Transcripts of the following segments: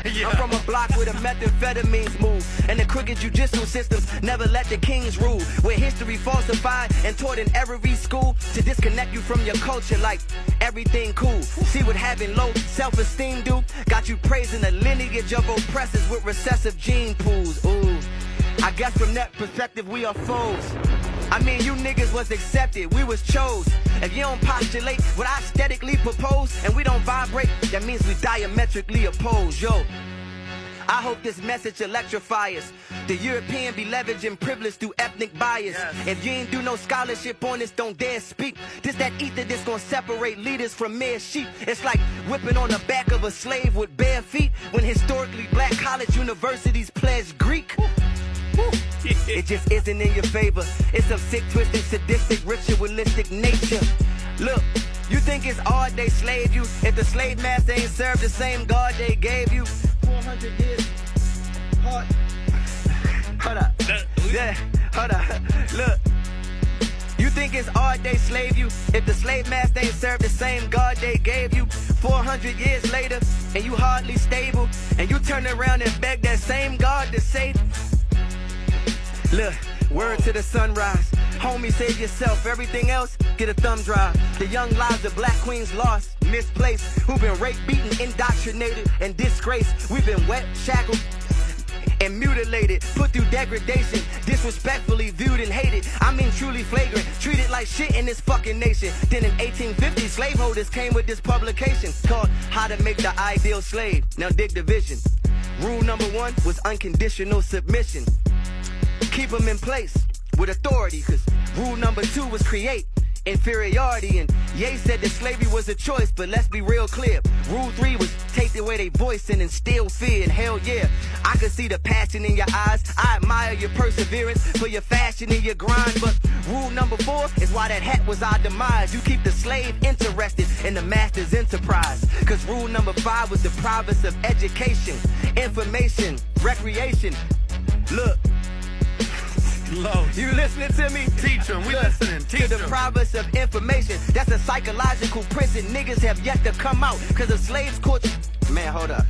Yeah. I'm from a block where the methamphetamines move, and the crooked judicial systems never let the kings rule. Where history falsified and taught in every school to disconnect you from your culture like everything cool. See what having low self-esteem do? Got you praising a lineage of oppressors with recessive gene pools. Ooh, I guess from that perspective we are foes. I mean, you niggas was accepted, we was chose. If you don't postulate what I aesthetically propose, and we don't vibrate, that means we diametrically oppose. Yo, I hope this message electrifies. The European be leveraging privilege through ethnic bias. Yes. If you ain't do no scholarship on this, don't dare speak. This that ether that's gonna separate leaders from mere sheep. It's like whipping on the back of a slave with bare feet, when historically black college universities pledge Greek. It just isn't in your favor. It's some sick, twisted, sadistic, ritualistic nature. Look, you think it's odd they slave you if the slave master ain't served the same God they gave you? 400 years. Hold up. Yeah, hold up. Look. You think it's odd they slave you if the slave master ain't served the same God they gave you? 400 years later, and you hardly stable, and you turn around and beg that same God to save you. Look, word to the sunrise. Homie, save yourself. Everything else, get a thumb drive. The young lives of black queens lost, misplaced, who've been raped, beaten, indoctrinated, and disgraced. We've been wet, shackled, and mutilated, put through degradation, disrespectfully viewed and hated. I mean truly flagrant, treated like shit in this fucking nation. Then in 1850, slaveholders came with this publication called How to Make the Ideal Slave. Now dig the vision. Rule number 1 was unconditional submission. Keep them in place with authority, cause rule number 2 was create inferiority. And Ye said that slavery was a choice, but let's be real clear. Rule 3 was take away their voice and instill fear. And hell yeah, I could see the passion in your eyes. I admire your perseverance for your fashion and your grind. But rule number 4 is why that hat was our demise. You keep the slave interested in the master's enterprise. Cause rule number 5 was the province of education, information, recreation. Look, Los. you listening to me? Teach them, we listening, teach To the them. province of information. That's a psychological prison. Niggas have yet to come out cause the slaves caught you. Man, hold up.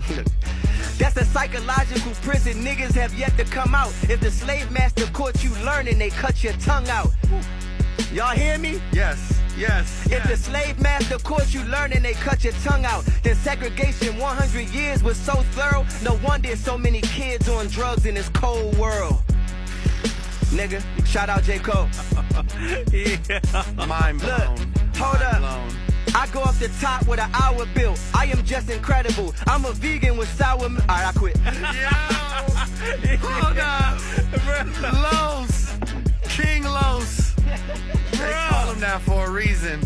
That's a psychological prison. Niggas have yet to come out. If the slave master caught you learning, they cut your tongue out. Y'all hear me? Yes, yes. If the slave master caught you learning, they cut your tongue out. Then segregation 100 years was so thorough. No wonder so many kids on drugs in this cold world. Nigga, shout out J. Cole. Yeah. Mind blown. Look, hold up. Blown. I go off the top with an hour bill. I am just incredible. I'm a vegan with sour milk. Alright, I quit. Yo. Hold up. Los. King Los. They call him that for a reason.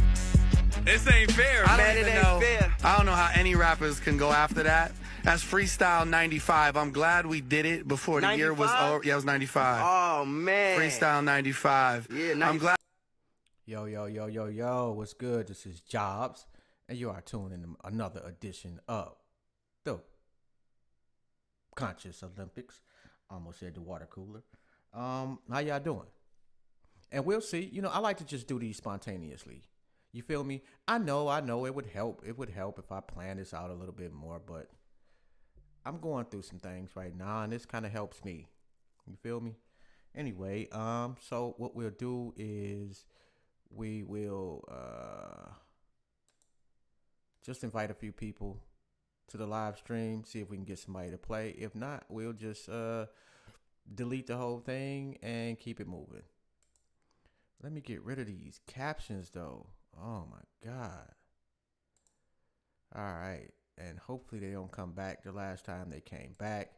This ain't fair. I Man, don't it even ain't know. fair. I don't know how any rappers can go after that. That's Freestyle 95. I'm glad we did it before the year was 95? over. Yeah, it was 95. Oh, man. Freestyle 95. Yeah, I'm 95. glad. Yo, what's good? This is Jobs, and you are tuned in to another edition of the Conscious Olympics. Almost said the water cooler. How y'all doing? And we'll see. You know, I like to just do these spontaneously. You feel me? I know it would help. It would help if I plan this out a little bit more, but I'm going through some things right now, and this kind of helps me. You feel me? Anyway, so what we'll do is we will just invite a few people to the live stream, see if we can get somebody to play. If not, we'll just delete the whole thing and keep it moving. Let me get rid of these captions, though. Oh, my God. All right. And hopefully they don't come back the last time they came back.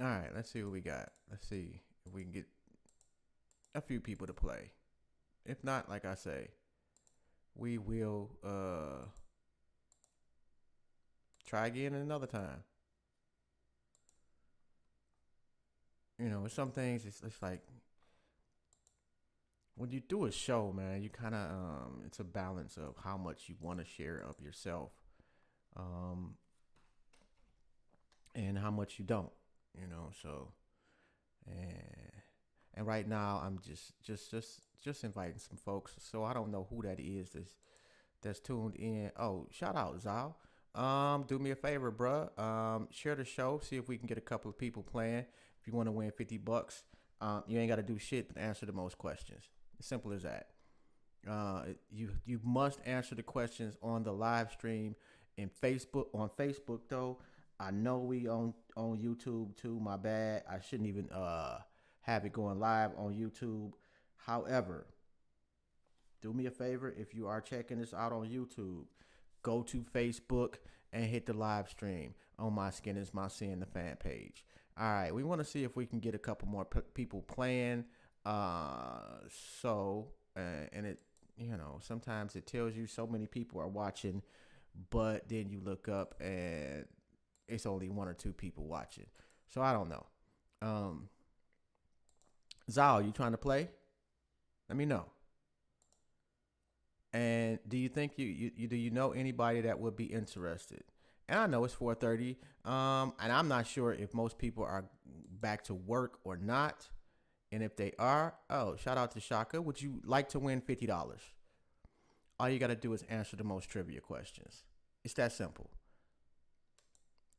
All right, let's see what we got. Let's see if we can get a few people to play. If not, like I say, we will try again another time. You know, some things it's like when you do a show, man, you kind of it's a balance of how much you want to share of yourself, and how much you don't. You know, so and right now I'm just inviting some folks. So I don't know who that is that's tuned in. Oh, shout out, Zal. Do me a favor, bruh. Share the show. See if we can get a couple of people playing. If you want to win $50, you ain't got to do shit but answer the most questions. As simple as that. You must answer the questions on the live stream in Facebook. On Facebook though, I know we on YouTube too. My bad. I shouldn't even have it going live on YouTube. However, do me a favor, if you are checking this out on YouTube, go to Facebook and hit the live stream on My Skin Is My Sin, the fan page. All right, we want to see if we can get a couple more people playing. And it, sometimes it tells you so many people are watching, but then you look up and it's only one or two people watching. So I don't know. Zal, you trying to play? Let me know. And do you think do you know anybody that would be interested? And I know it's 4:30. And I'm not sure if most people are back to work or not. And if they are, shout out to Shaka. Would you like to win $50? All you got to do is answer the most trivia questions. It's that simple.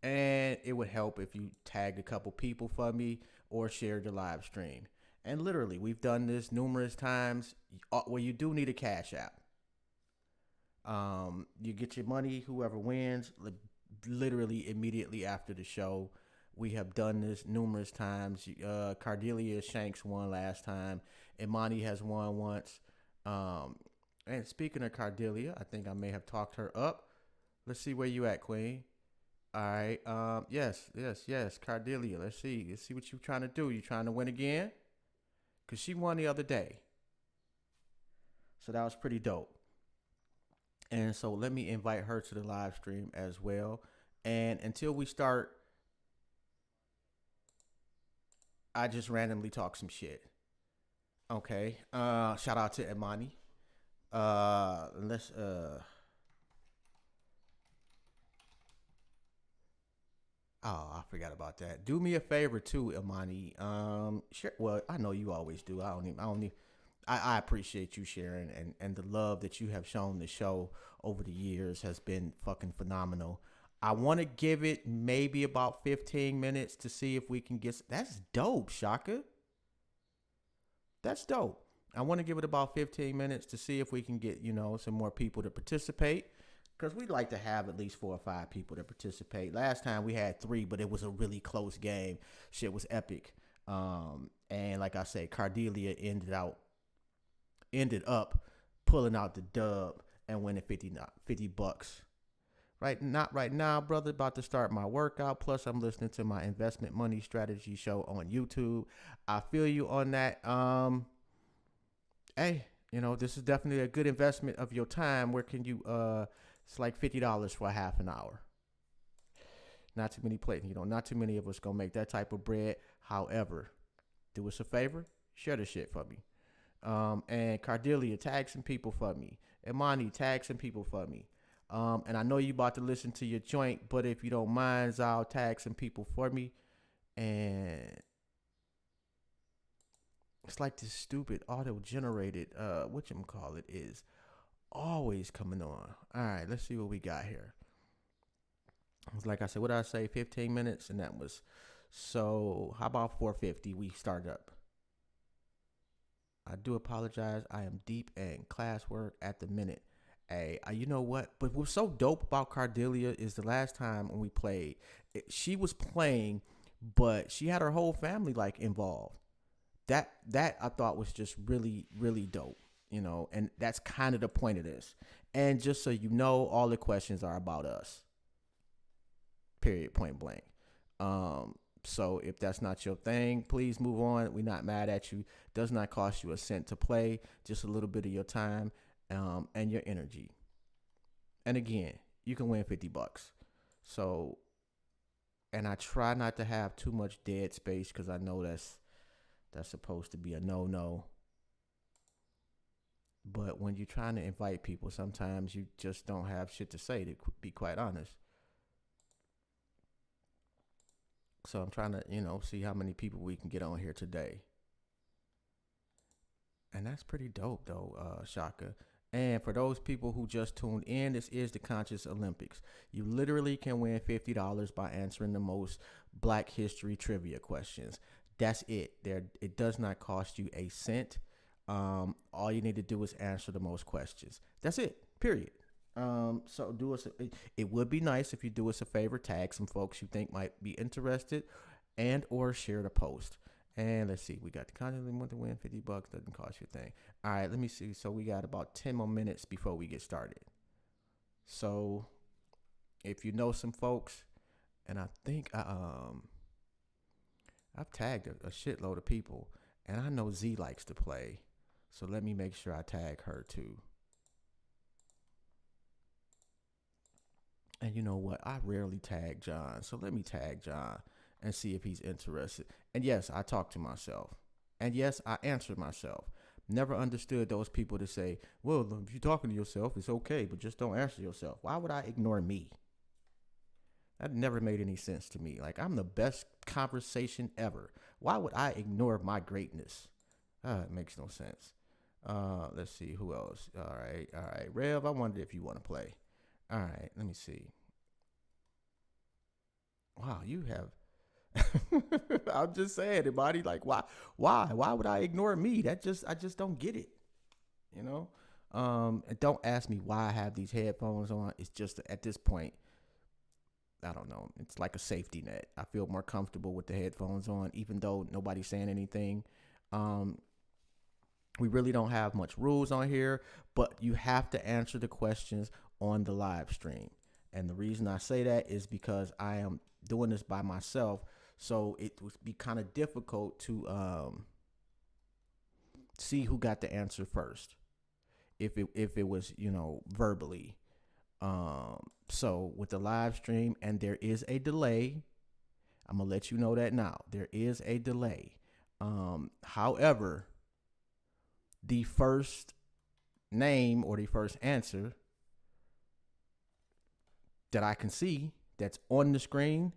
And it would help if you tagged a couple people for me or shared the live stream. And literally, we've done this numerous times. Well, you do need a Cash App. You get your money, whoever wins, literally immediately after the show. We have done this numerous times. Cardelia Shanks won last time. Imani has won once. And speaking of Cardelia, I think I may have talked her up. Let's see where you at, Queen. All right. Yes. Cardelia, let's see what you're trying to do. You trying to win again? Because she won the other day. So that was pretty dope. And so let me invite her to the live stream as well. And until we start, I just randomly talk some shit. Okay. Shout out to Imani. I forgot about that. Do me a favor too, Imani. Sure. Well, I know you always do. I appreciate you sharing, and the love that you have shown the show over the years has been fucking phenomenal. I want to give it maybe about 15 minutes to see if we can get. That's dope, Shaka. That's dope. I want to give it about 15 minutes to see if we can get, some more people to participate. Because we'd like to have at least 4 or 5 people to participate. Last time we had 3, but it was a really close game. Shit was epic. And like I say, Cardelia ended up pulling out the dub and winning $50. Not right now, brother. About to start my workout. Plus, I'm listening to my investment money strategy show on YouTube. I feel you on that. Hey, this is definitely a good investment of your time. Where can you? It's like $50 for a half an hour. Not too many not too many of us gonna make that type of bread. However, do us a favor, share the shit for me. And Cardelia, tag some people for me. Imani, tag some people for me. And I know you about to listen to your joint, but if you don't mind, I'll tag some people for me. And it's like this stupid auto-generated, whatchamacallit is always coming on. All right, let's see what we got here. It's like I said, what did I say? 15 minutes, and that was, so how about 4:50 we start up? I do apologize. I am deep in classwork at the minute. Hey, you know what? But what's so dope about Cardelia is the last time when we played, she was playing, but she had her whole family involved. That I thought was just really, really dope, and that's kind of the point of this. And just so you know, all the questions are about us. Period, point blank. So if that's not your thing, please move on. We're not mad at you. Does not cost you a cent to play, just a little bit of your time and your energy. And again, you can win $50. So, and I try not to have too much dead space because I know that's supposed to be a no-no. But when you're trying to invite people, sometimes you just don't have shit to say, to be quite honest. So I'm trying to, see how many people we can get on here today. And that's pretty dope, though, Shaka. And for those people who just tuned in, this is the Conscious Olympics. You literally can win $50 by answering the most Black history trivia questions. That's it. It does not cost you a cent. All you need to do is answer the most questions. That's it. Period. So do us. It would be nice if you do us a favor, tag some folks you think might be interested, and or share the post. And let's see, we got the constantly want to win $50, doesn't cost you a thing. All right, let me see. So we got about 10 more minutes before we get started. So if you know some folks, and I think I've tagged a shitload of people, and I know Z likes to play. So let me make sure I tag her too. And you know what? I rarely tag John. So let me tag John and see if he's interested. And yes, I talk to myself. And yes, I answer myself. Never understood those people that say, well, if you're talking to yourself, it's okay, but just don't answer yourself. Why would I ignore me? That never made any sense to me. Like, I'm the best conversation ever. Why would I ignore my greatness? It makes no sense. Let's see, who else? All right. Rev, I wondered if you want to play. All right, let me see. Wow, you have... I'm just saying, everybody, like, why would I ignore me? I just don't get it, you know. And don't ask me why I have these headphones on. It's just at this point, I don't know. It's like a safety net. I feel more comfortable with the headphones on, even though nobody's saying anything. We really don't have much rules on here, but you have to answer the questions on the live stream. And the reason I say that is because I am doing this by myself. So it would be kind of difficult to see who got the answer first, if it was, you know, verbally. So with the live stream, and there is a delay, I'm gonna let you know that now. There is a delay. However, the first name or the first answer that I can see that's on the screen,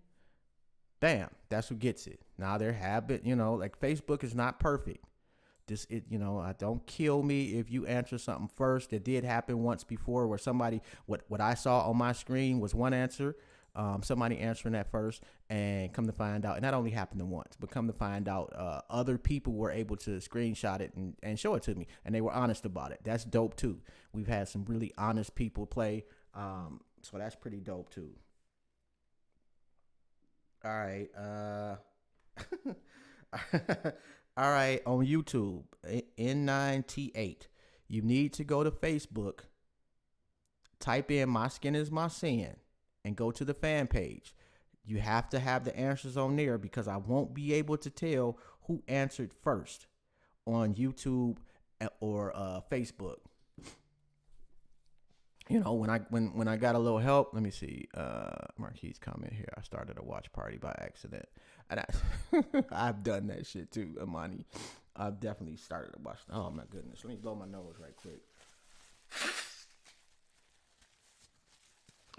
bam, that's who gets it. Now there have been, you know, like Facebook is not perfect. Don't kill me if you answer something first. That did happen once before where somebody, what I saw on my screen was one answer, somebody answering that first, and come to find out, and that only happened once, but come to find out, other people were able to screenshot it and show it to me, and they were honest about it. That's dope too. We've had some really honest people play, so that's pretty dope too. All right. All right. On YouTube, N9T8, you need to go to Facebook, type in "My Skin Is My Sin," and go to the fan page. You have to have the answers on there because I won't be able to tell who answered first on YouTube or Facebook. You know, when I got a little help, let me see. Marquis comment here. I started a watch party by accident, and I've done that shit too, Amani. I've definitely started a watch. Oh my goodness, let me blow my nose right quick.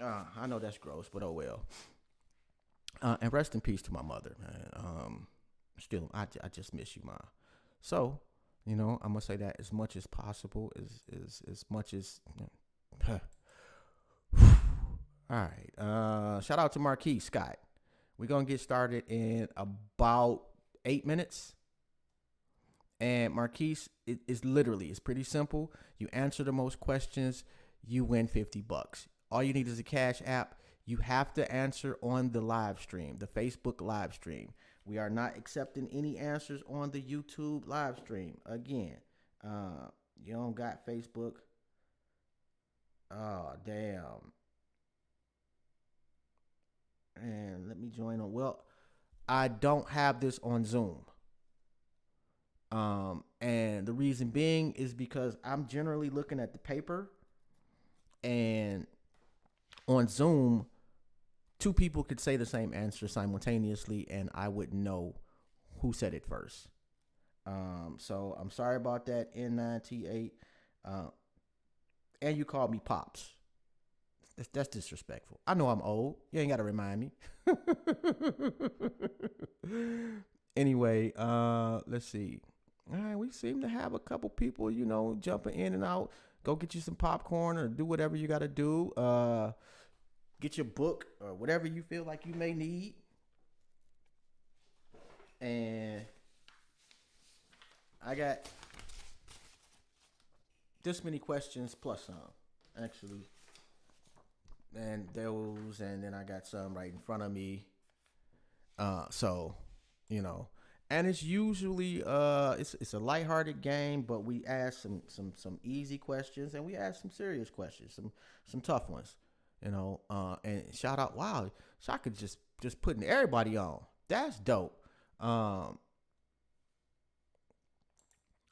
I know that's gross, but oh well. And rest in peace to my mother, man. Still, I just miss you, Ma. So, you know, I'm gonna say that as much as possible, as much as. All right. Shout out to Marquis Scott. We're gonna get started in about 8 minutes. And Marquis, it's pretty simple. You answer the most questions, you win $50. All you need is a Cash App. You have to answer on the live stream, the Facebook live stream. We are not accepting any answers on the YouTube live stream. Again, you don't got Facebook. Oh, damn. And let me join on. Well, I don't have this on Zoom. And the reason being is because I'm generally looking at the paper, and on Zoom, two people could say the same answer simultaneously, and I wouldn't know who said it first. So I'm sorry about that, N9T8. And you called me Pops. That's disrespectful. I know I'm old. You ain't got to remind me. Anyway, let's see. All right, we seem to have a couple people, you know, jumping in and out. go get you some popcorn or do whatever you got to do. Get your book or whatever you feel like you may need. And I got this many questions plus some, actually. And then I got some right in front of me. So, you know, and it's usually it's a lighthearted game, but we ask some easy questions and we ask some serious questions, some tough ones, you know. And shout out, wow, Shaka just putting everybody on. That's dope.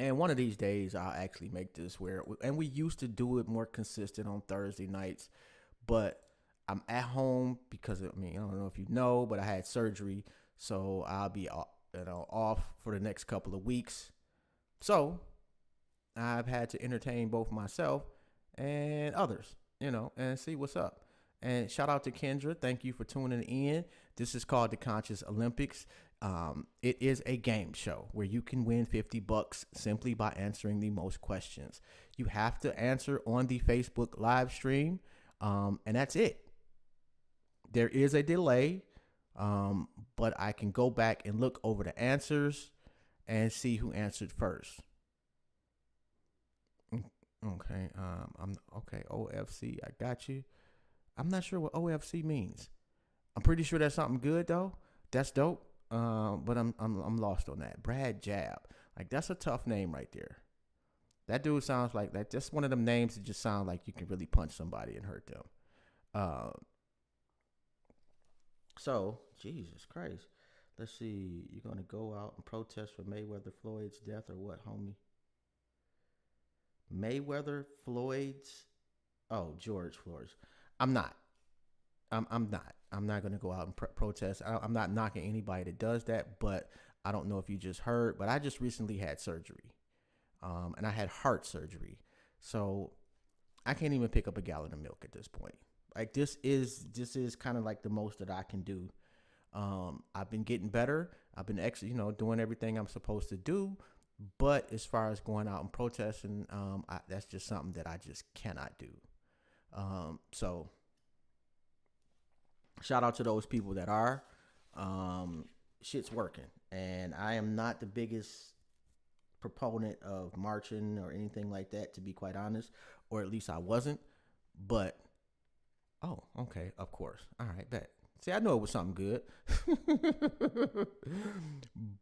And one of these days I'll actually make this and we used to do it more consistent on Thursday nights, but I'm at home because, I mean, I don't know if you know, but I had surgery, so I'll be off for the next couple of weeks. So I've had to entertain both myself and others, you know, and see what's up. And shout out to Kendra. Thank you for tuning in. This is called the Conscious Olympics. It is a game show where you can win $50 simply by answering the most questions. You have to answer on the Facebook live stream, and that's it. There is a delay, but I can go back and look over the answers and see who answered first. Okay, okay. OFC, I got you. I'm not sure what OFC means. I'm pretty sure that's something good though. That's dope. But I'm lost on that. Brad Jab, like that's a tough name right there. That dude sounds like that. Just one of them names that just sound like you can really punch somebody and hurt them. So Jesus Christ, let's see. You're gonna go out and protest for Mayweather Floyd's death or what, homie? Mayweather Floyd's, George Floyd's. I'm not. I'm not. I'm not going to go out and protest. I'm not knocking anybody that does that, but I don't know if you just heard, but I just recently had surgery. And I had heart surgery. So I can't even pick up a gallon of milk at this point. Like this is kind of like the most that I can do. I've been getting better. I've been doing everything I'm supposed to do. But as far as going out and protesting, that's just something that I just cannot do. So shout out to those people that are. Shit's working. And I am not the biggest proponent of marching or anything like that, to be quite honest. Or at least I wasn't. But, okay, of course. All right, bet. See, I know it was something good.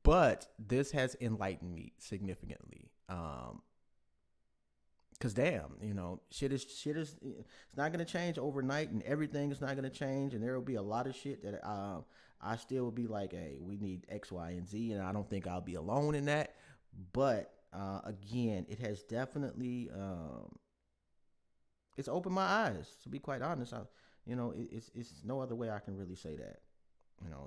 But this has enlightened me significantly. Cause damn, shit is it's not gonna change overnight, and everything is not gonna change, and there will be a lot of shit that I still will be like, hey, we need X, Y, and Z, and I don't think I'll be alone in that. But again, it has definitely it's opened my eyes, to be quite honest. It's no other way I can really say that.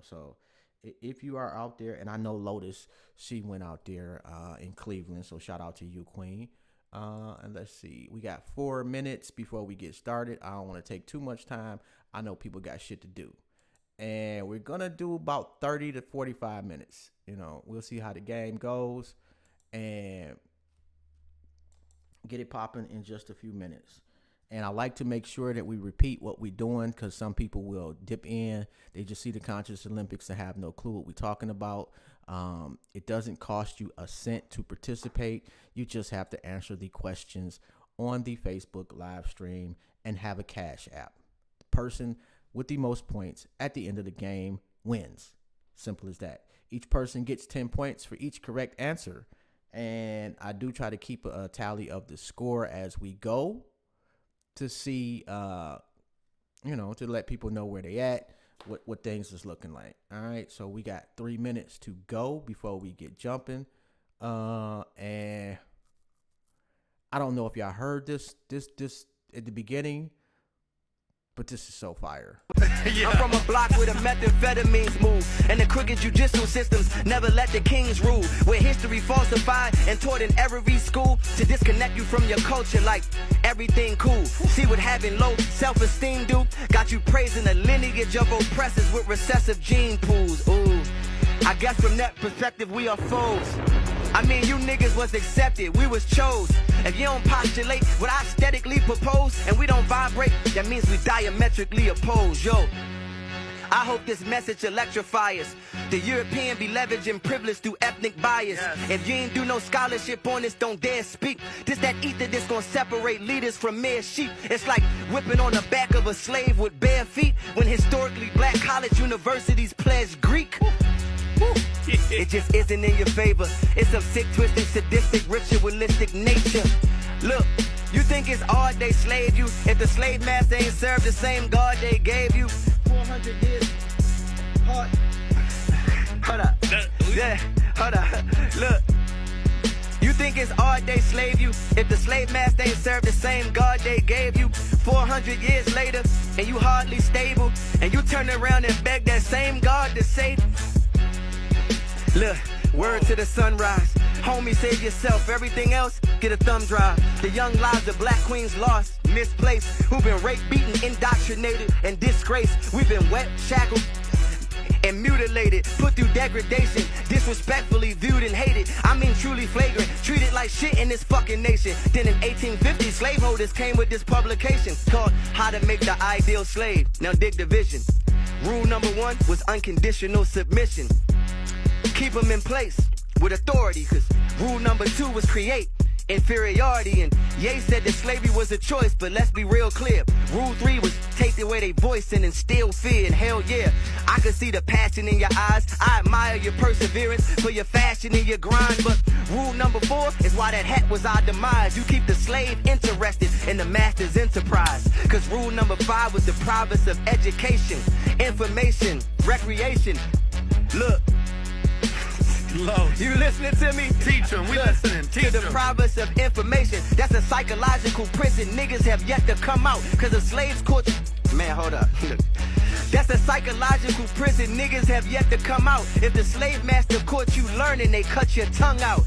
So if you are out there, and I know Lotus, she went out there in Cleveland, so shout out to you, Queen. And let's see, we got 4 minutes before we get started. I don't want to take too much time. I know people got shit to do, and we're gonna do about 30 to 45 minutes. We'll see how the game goes and get it popping in just a few minutes. And I like to make sure that we repeat what we're doing, because some people will dip in. They just see the Conscious Olympics and have no clue what we're talking about. It doesn't cost you a cent to participate. You just have to answer the questions on the Facebook live stream and have a Cash App. The person with the most points at the end of the game wins. Simple as that. Each person gets 10 points for each correct answer. And I do try to keep a tally of the score as we go, to see, to let people know where they at, what things is looking like. All right, so we got 3 minutes to go before we get jumping. And I don't know if y'all heard this at the beginning, but this is so fire. I'm from a block where the methamphetamines move, and the crooked judicial systems never let the kings rule, where history falsified and taught in every school to disconnect you from your culture like everything cool. See what having low self-esteem do? Got you praising the lineage of oppressors with recessive gene pools. Ooh, I guess from that perspective we are foes. I mean, you niggas was accepted, we was chose. If you don't postulate what I aesthetically propose, and we don't vibrate, that means we diametrically opposed, yo. I hope this message electrifies. The European be leveraging privilege through ethnic bias. Yes. If you ain't do no scholarship on this, don't dare speak. This that ether that's gonna separate leaders from mere sheep. It's like whipping on the back of a slave with bare feet when historically black college universities pledge Greek. It just isn't in your favor. It's of sick, twisted, sadistic, ritualistic nature. Look, you think it's odd they slave you if the slave master ain't served the same God they gave you? 400 years hard. Hold up. Yeah, hold up. Look. You think it's odd they slave you if the slave master ain't served the same God they gave you? 400 years later, and you hardly stable, and you turn around and beg that same God to save you? Look, word to the sunrise. Homie, save yourself. Everything else, get a thumb drive. The young lives of black queens lost, misplaced, who've been raped, beaten, indoctrinated, and disgraced. We've been wet, shackled, and mutilated, put through degradation, disrespectfully viewed and hated. I mean truly flagrant, treated like shit in this fucking nation. Then in 1850, slaveholders came with this publication called How to Make the Ideal Slave. Now dig the vision. Rule number 1 was unconditional submission. Keep them in place with authority, cause rule number 2 was create inferiority. And Ye said that slavery was a choice, but let's be real clear. Rule 3 was take away their voice and instill fear. And hell yeah, I could see the passion in your eyes. I admire your perseverance for your fashion and your grind. But rule number 4 is why that hat was our demise. You keep the slave interested in the master's enterprise. Cause rule number 5 was the province of education, information, recreation. Look, Los. you listening to me? Teach 'em, we listening, teach To the 'em. province of information. That's a psychological prison niggas have yet to come out. Cause the slaves caught you. Man, hold up. That's a psychological prison niggas have yet to come out. If the slave master caught you learning, they cut your tongue out.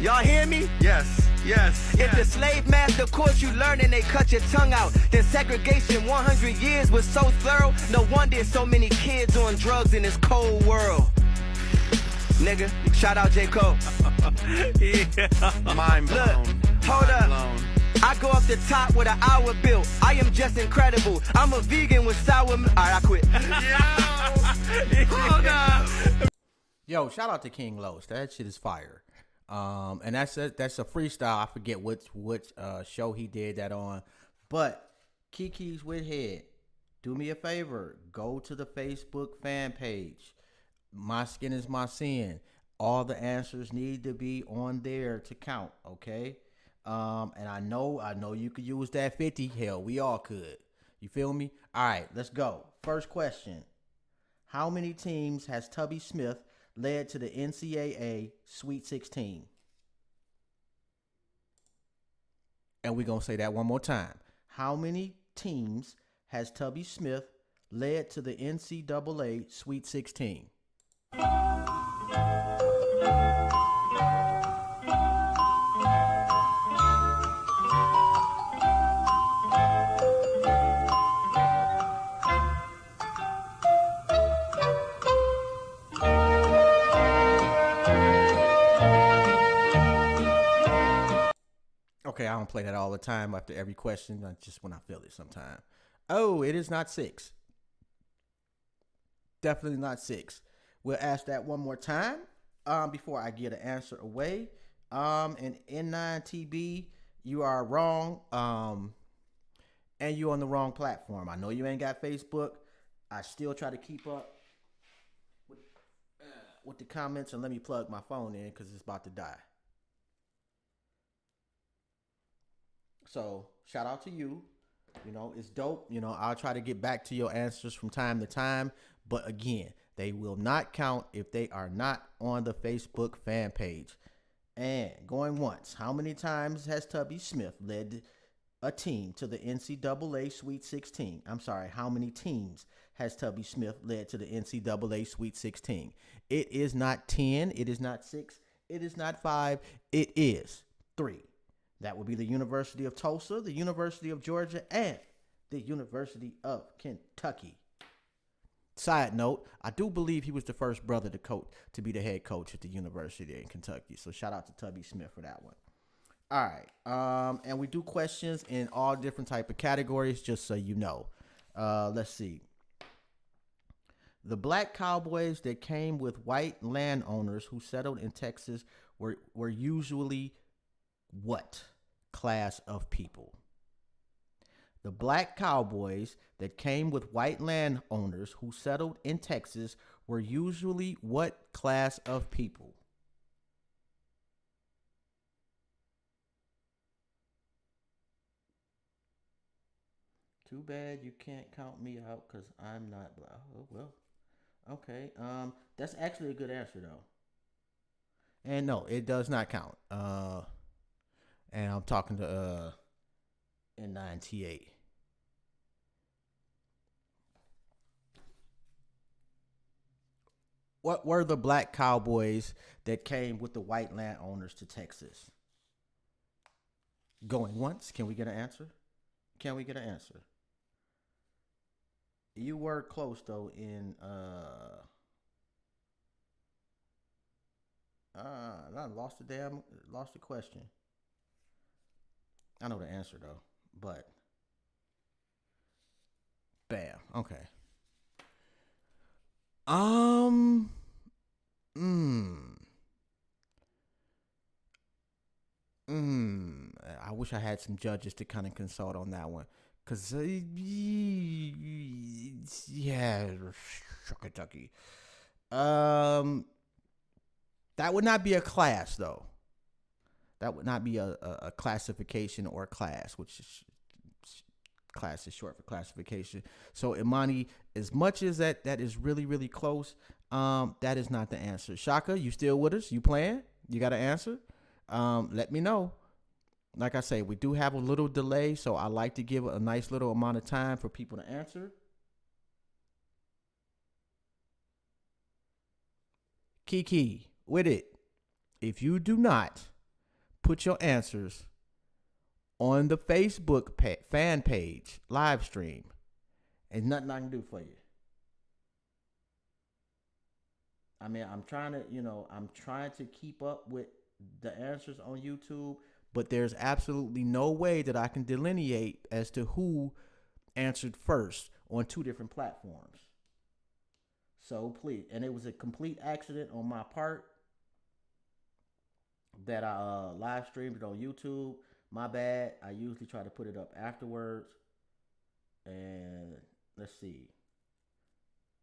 Y'all hear me? Yes, yes, If the yes. slave master caught you learning, they cut your tongue out. Then segregation 100 years was so thorough. No wonder there's so many kids on drugs in this cold world. Nigga, shout out J. Cole. Mind Look, blown. hold up. Mind blown. I go off the top with an hour bill. I am just incredible. I'm a vegan with sour milk. Alright, I quit. Yo, hold up. Yo, shout out to King Los. That shit is fire. And that's a freestyle. I forget which show he did that on. But Kiki's with Head, do me a favor. Go to the Facebook fan page. My Skin is My Sin. All the answers need to be on there to count, okay? And I know you could use that 50. Hell, we all could. You feel me? All right, let's go. First question. How many teams has Tubby Smith led to the NCAA Sweet 16? And we're going to say that one more time. How many teams has Tubby Smith led to the NCAA Sweet 16? Okay, I don't play that all the time after every question. Just when I feel it sometime. Oh, it is not 6. Definitely not 6. We'll ask that one more time before I get an answer away. And N9TB, you are wrong. And you're on the wrong platform. I know you ain't got Facebook. I still try to keep up with the comments. And let me plug my phone in because it's about to die. So shout out to you. You know, it's dope. You know, I'll try to get back to your answers from time to time. But again, they will not count if they are not on the Facebook fan page. And going once, how many times has Tubby Smith led a team to the NCAA Sweet 16? I'm sorry, how many teams has Tubby Smith led to the NCAA Sweet 16? It is not 10. It is not 6. It is not 5. It is 3. That would be the University of Tulsa, the University of Georgia, and the University of Kentucky. Side note, I do believe he was the first brother to be the head coach at the University in Kentucky. So shout out to Tubby Smith for that one. All right. And we do questions in all different type of categories, just so you know. Let's see. The black cowboys that came with white landowners who settled in Texas were usually what class of people? The black cowboys that came with white landowners who settled in Texas were usually what class of people? Too bad you can't count me out because I'm not black. Oh, well. Okay. That's actually a good answer though. And no, it does not count. And I'm talking to Ncaa. What were the black cowboys that came with the white landowners to Texas? Going once? Can we get an answer? Can we get an answer? You were close though in I lost the question. I know the answer though, but bam. Okay. I wish I had some judges to kind of consult on that one. Cause yeah, Kentucky. That would not be a class though. That would not be a classification or a class, which is class is short for classification. So Imani, as much as that is really, really close, that is not the answer. Shaka, you still with us? You playing? You got an answer? Let me know. Like I say, we do have a little delay, so I like to give a nice little amount of time for people to answer. Kiki, with it. If you do not put your answers on the Facebook fan page live stream, there's nothing I can do for you. I mean, I'm trying to keep up with the answers on YouTube, but there's absolutely no way that I can delineate as to who answered first on two different platforms. So please, and it was a complete accident on my part that I live streamed it on YouTube. My bad. I usually try to put it up afterwards. And let's see.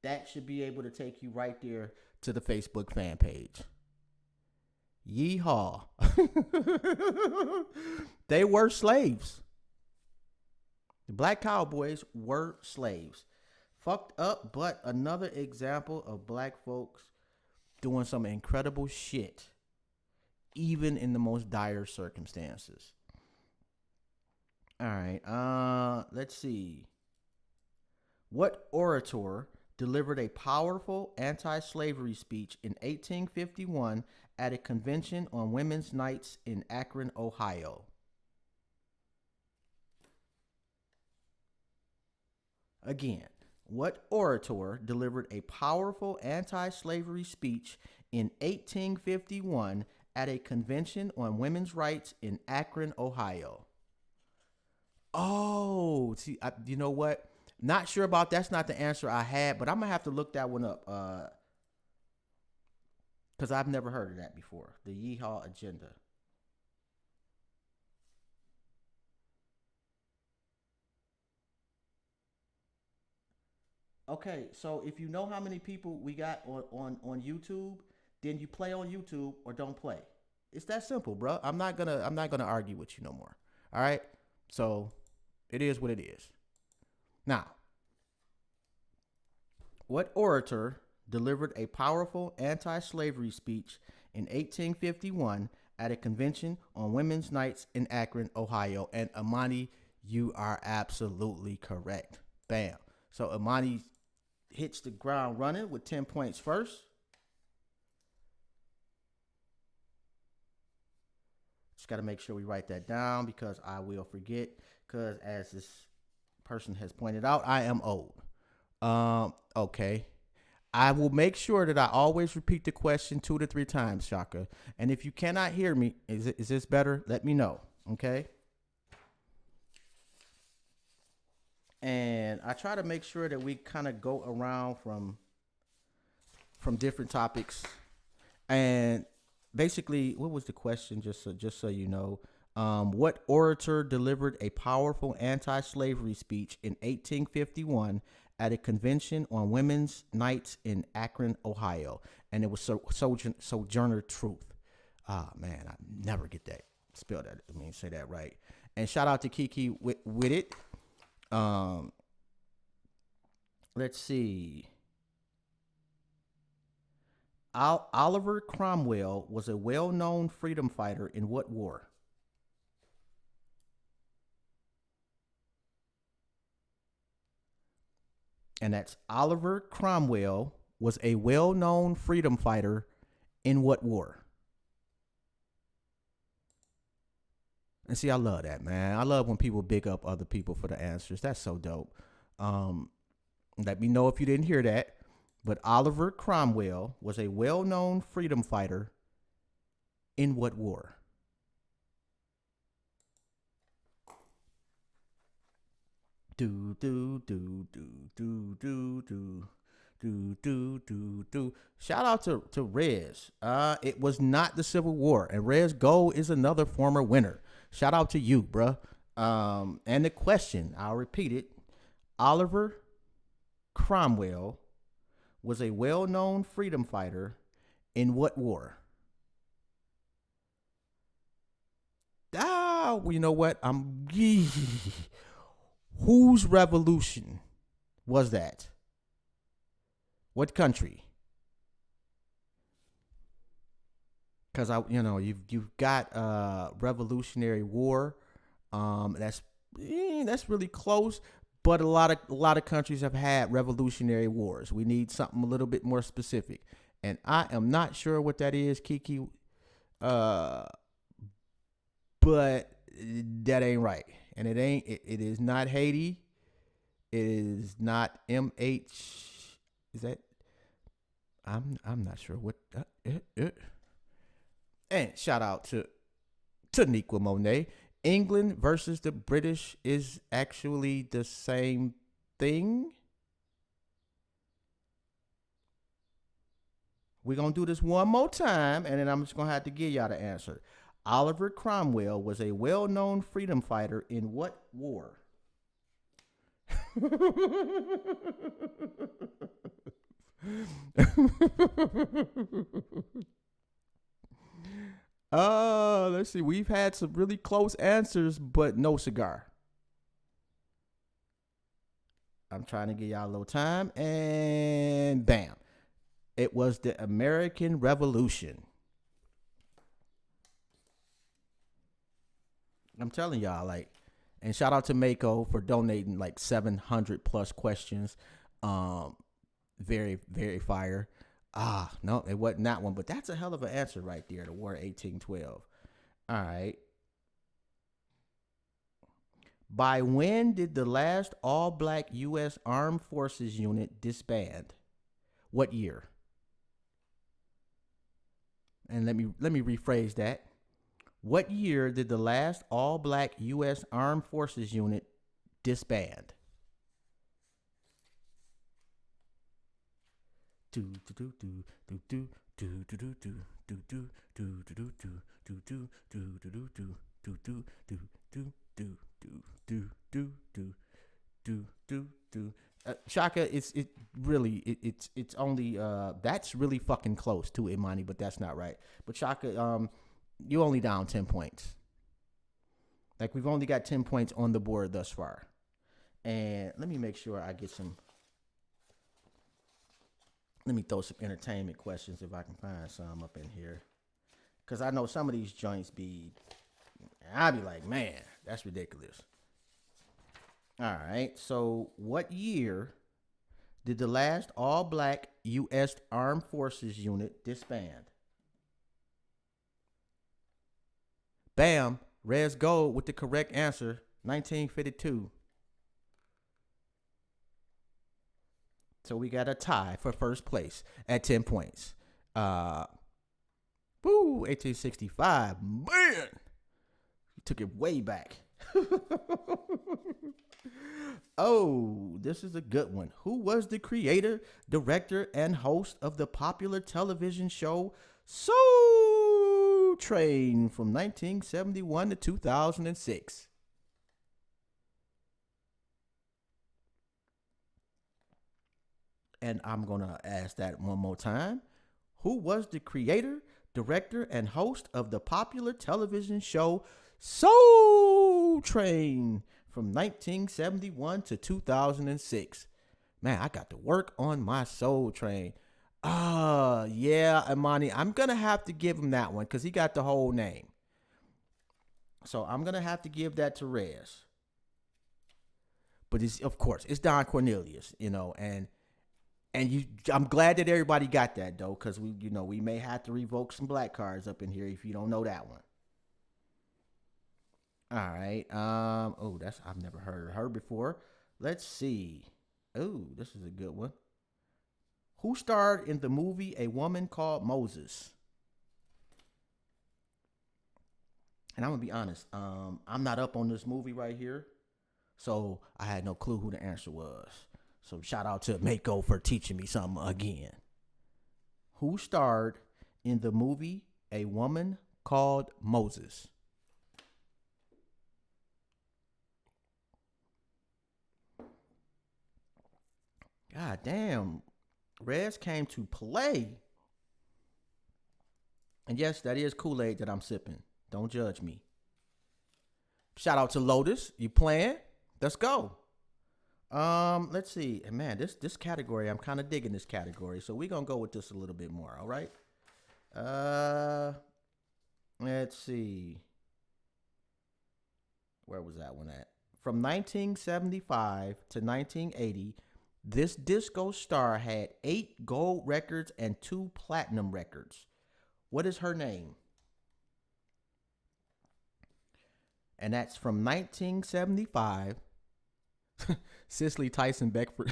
That should be able to take you right there to the Facebook fan page. Yeehaw. They were slaves. The black cowboys were slaves. Fucked up, but another example of black folks doing some incredible shit, even in the most dire circumstances. All right, let's see. What orator delivered a powerful anti-slavery speech in 1851 at a convention on Women's Nights in Akron, Ohio? Again, what orator delivered a powerful anti-slavery speech in 1851 at a convention on women's rights in Akron, Ohio? Oh, see, you know what? Not sure about that's not the answer I had, but I'm gonna have to look that one up because I've never heard of that before. The Yeehaw Agenda. Okay, so if you know how many people we got on YouTube, then you play on YouTube or don't play. It's that simple, bro. I'm not gonna argue with you no more. All right, so it is what it is. Now, what orator delivered a powerful anti-slavery speech in 1851 at a convention on Women's Nights in Akron, Ohio? And Imani, you are absolutely correct. Bam. So Imani hits the ground running with 10 points first. Just got to make sure we write that down because I will forget. Because as this person has pointed out, I am old. Okay. I will make sure that I always repeat the question 2 to 3 times, Shaka. And if you cannot hear me, is this better? Let me know. Okay. And I try to make sure that we kind of go around from different topics. And basically, what was the question? Just so you know, what orator delivered a powerful anti-slavery speech in 1851 at a convention on Women's Nights in Akron, Ohio? And it was Sojourner Truth. Ah, man, I never get that. Spell that. I mean, say that right. And shout out to Kiki with it. Let's see. Oliver Cromwell was a well-known freedom fighter in what war? And that's Oliver Cromwell was a well-known freedom fighter in what war? And see, I love that, man. I love when people big up other people for the answers. That's so dope. Let me know if you didn't hear that. But Oliver Cromwell was a well-known freedom fighter in what war? Do do do do do do do do do do do. Shout out to Rez. It was not the Civil War, and Rez Gold is another former winner. Shout out to you, bruh. And the question, I'll repeat it. Oliver Cromwell was a well-known freedom fighter in what war? Well, you know what? Whose revolution was that? What country? Because you've got Revolutionary War. That's really close. But a lot of countries have had revolutionary wars. We need something a little bit more specific, and I am not sure what that is, Kiki. But that ain't right, and it ain't. It is not Haiti. It is not MH. Is that? I'm not sure what. And shout out to Ncaa Monet. England versus the British is actually the same thing. We're going to do this one more time, and then I'm just going to have to give y'all the answer. Oliver Cromwell was a well-known freedom fighter in what war? Let's see. We've had some really close answers, but no cigar. I'm trying to give y'all a little time, and bam. It was the American Revolution. I'm telling y'all, and shout out to Mako for donating 700 plus questions. Very, very fire. No, it wasn't that one, but that's a hell of an answer right there. The War 1812. All right. By when did the last all-black U.S. Armed Forces unit disband? What year? And let me rephrase that. What year did the last all-black U.S. Armed Forces unit disband? Shaka, it's only that's really fucking close to Imani, but that's not right. But Shaka, you only down 10 points. We've only got 10 points on the board thus far. And let me make sure I get some. Let me throw some entertainment questions if I can find some up in here. Because I know some of these joints I'll be like, man, that's ridiculous. All right. So what year did the last all-black U.S. Armed Forces unit disband? Bam. Rez Gold with the correct answer, 1952. So we got a tie for first place at 10 points. 1865. Man, you took it way back. Oh, this is a good one. Who was the creator, director, and host of the popular television show Soul Train from 1971 to 2006? And I'm going to ask that one more time. Who was the creator, director, and host of the popular television show Soul Train from 1971 to 2006? Man, I got to work on my Soul Train. Yeah, Imani, I'm going to have to give him that one because he got the whole name. So I'm going to have to give that to Rez. But of course, it's Don Cornelius, and I'm glad that everybody got that though, because we may have to revoke some black cards up in here if you don't know that one. All right. I've never heard of her before. Let's see. Oh, this is a good one. Who starred in the movie A Woman Called Moses? And I'm gonna be honest. I'm not up on this movie right here, so I had no clue who the answer was. So shout out to Mako for teaching me something again. Who starred in the movie A Woman Called Moses? God damn. Rez came to play. And yes, that is Kool-Aid that I'm sipping. Don't judge me. Shout out to Lotus. You playing? Let's go. Let's see. And man, this category, I'm kind of digging this category. So we're going to go with this a little bit more, all right? Let's see. Where was that one at? From 1975 to 1980, this disco star had 8 gold records and 2 platinum records. What is her name? And that's from 1975. Cicely Tyson Beckford.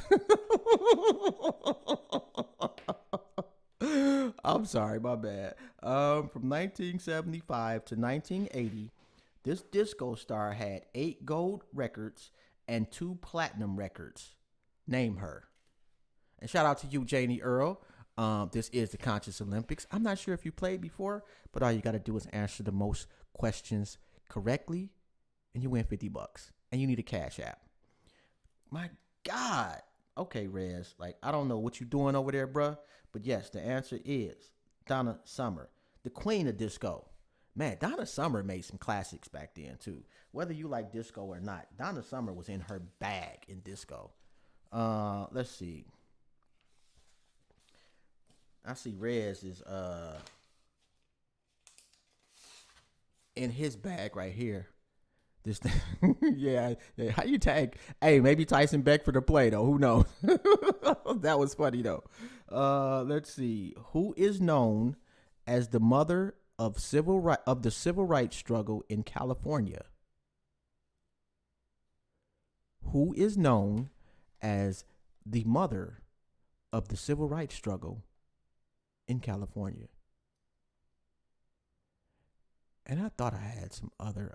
I'm sorry, my bad. From 1975 to 1980, this disco star had 8 gold records and 2 platinum records. Name her. And shout out to you, Janie Earl. This is the Conscious Olympics. I'm not sure if you played before, but all you got to do is answer the most questions correctly, and you win $50. And you need a Cash App. My God. Okay, Rez. I don't know what you doing over there, bruh. But yes, the answer is Donna Summer, the queen of disco. Man, Donna Summer made some classics back then, too. Whether you like disco or not, Donna Summer was in her bag in disco. Let's see. I see Rez is in his bag right here. This thing. yeah. How you tag? Hey, maybe Tyson Beckford to play though. Who knows? That was funny though. Let's see. Who is known as the mother of the civil rights struggle in California? Who is known as the mother of the civil rights struggle in California? And I thought I had some other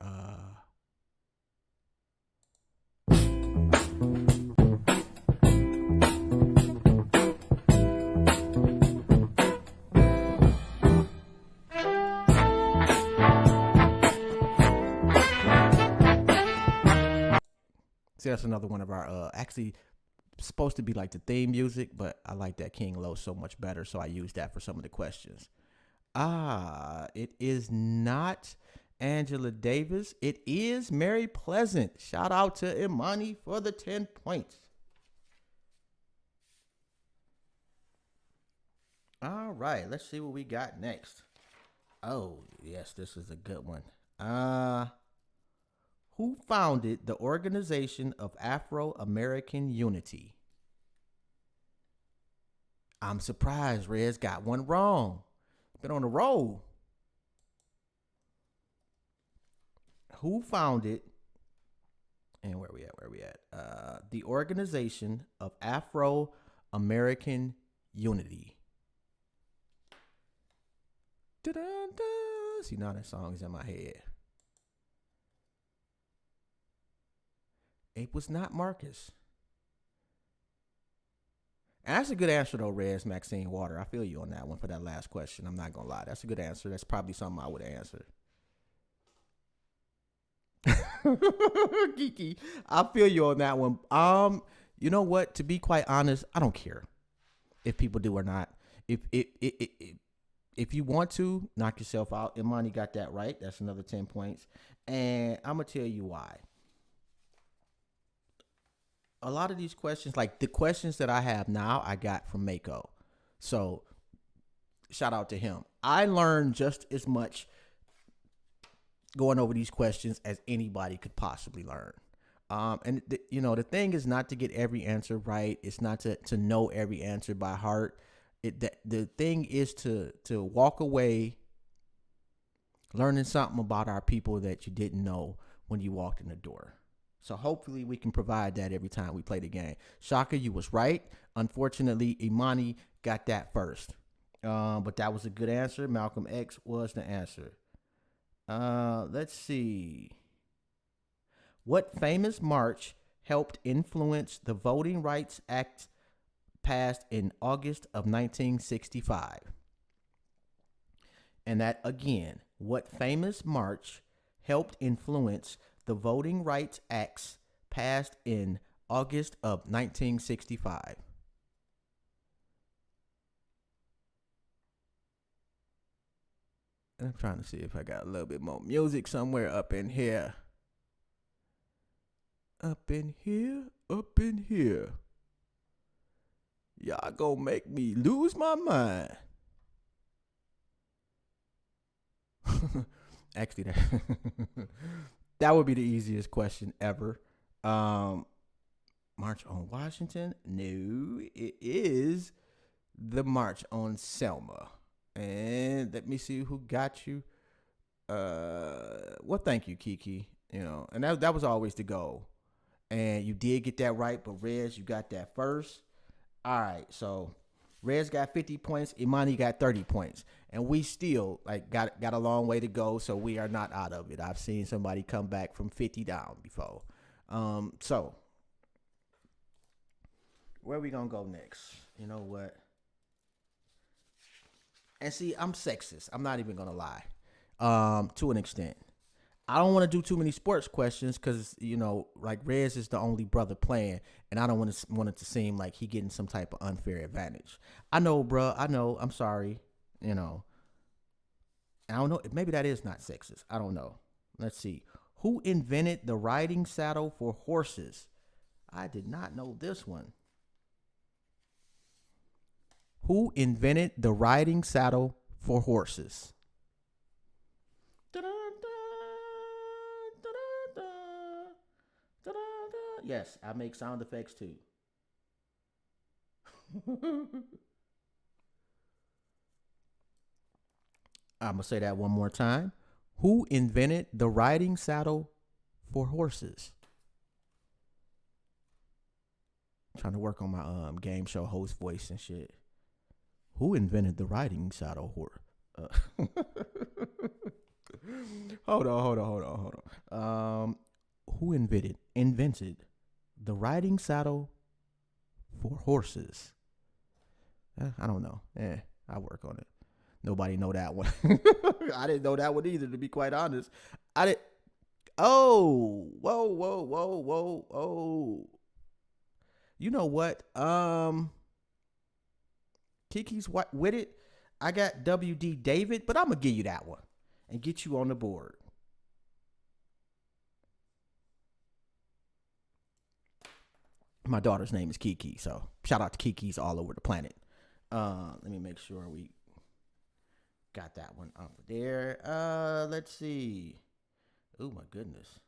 See, that's another one of our actually supposed to be like the theme music, but I like that King Lo so much better, so I use that for some of the questions. It is not Angela Davis. It is Mary Pleasant. Shout out to Imani for the 10 points. All right, let's see what we got next. Oh, yes, this is a good one. Who founded the Organization of Afro-American Unity? I'm surprised Rez got one wrong. Been on the roll. Who founded, and where we at? The Organization of Afro-American Afro-American unity. Da-da-da. See, now that song is in my head. It was not Marcus. And that's a good answer, though, Rez Maxine Water. I feel you on that one for that last question. I'm not going to lie. That's a good answer. That's probably something I would answer. Kiki, I feel you on that one. You know what? To be quite honest, I don't care if people do or not. If you want to, knock yourself out. Imani got that right. That's another 10 points. And I'm going to tell you why. A lot of these questions, like the questions that I have now, I got from Mako. So shout out to him. I learned just as much going over these questions as anybody could possibly learn. And the thing is not to get every answer right. It's not to know every answer by heart. The thing is to walk away learning something about our people that you didn't know when you walked in the door. So hopefully we can provide that every time we play the game. Shaka, you was right. Unfortunately, Imani got that first. But that was a good answer. Malcolm X was the answer. Let's see. What famous march helped influence the Voting Rights Act passed in August of 1965? And that again, what famous march helped influence the Voting Rights Acts passed in August of 1965? And I'm trying to see if I got a little bit more music somewhere up in here. Up in here, up in here. Y'all gonna make me lose my mind. Actually, that would be the easiest question ever. March on Washington? No, it is the March on Selma. And let me see who got you. Well, thank you, Kiki. And that was always the goal. And you did get that right, but Rez, you got that first. All right, so Rez got 50 points. Imani got 30 points. And we still got a long way to go, so we are not out of it. I've seen somebody come back from 50 down before. So where are we going to go next? You know what? And see, I'm sexist. I'm not even going to lie to an extent. I don't want to do too many sports questions because, Rez is the only brother playing, and I don't want it to seem like he getting some type of unfair advantage. I know, bro. I know. I'm sorry. I don't know. Maybe that is not sexist. I don't know. Let's see. Who invented the riding saddle for horses? I did not know this one. Who invented the riding saddle for horses? Yes, I make sound effects too. I'm going to say that one more time. Who invented the riding saddle for horses? I'm trying to work on my game show host voice and shit. Who invented the riding saddle horse? Hold on. Who invented the riding saddle for horses? I don't know. I'll work on it. Nobody know that one. I didn't know that one either, to be quite honest. Oh, whoa. You know what? Kiki's with it. I got WD David, but I'm going to give you that one and get you on the board. My daughter's name is Kiki, so shout out to Kiki's all over the planet. Let me make sure we got that one up there. Let's see. Oh, my goodness.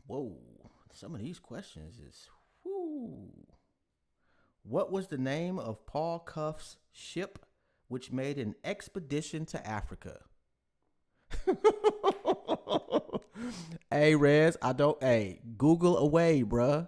Whoa. Some of these questions is, whoo. What was the name of Paul Cuff's ship which made an expedition to Africa? Hey, Rez, Google away, bruh.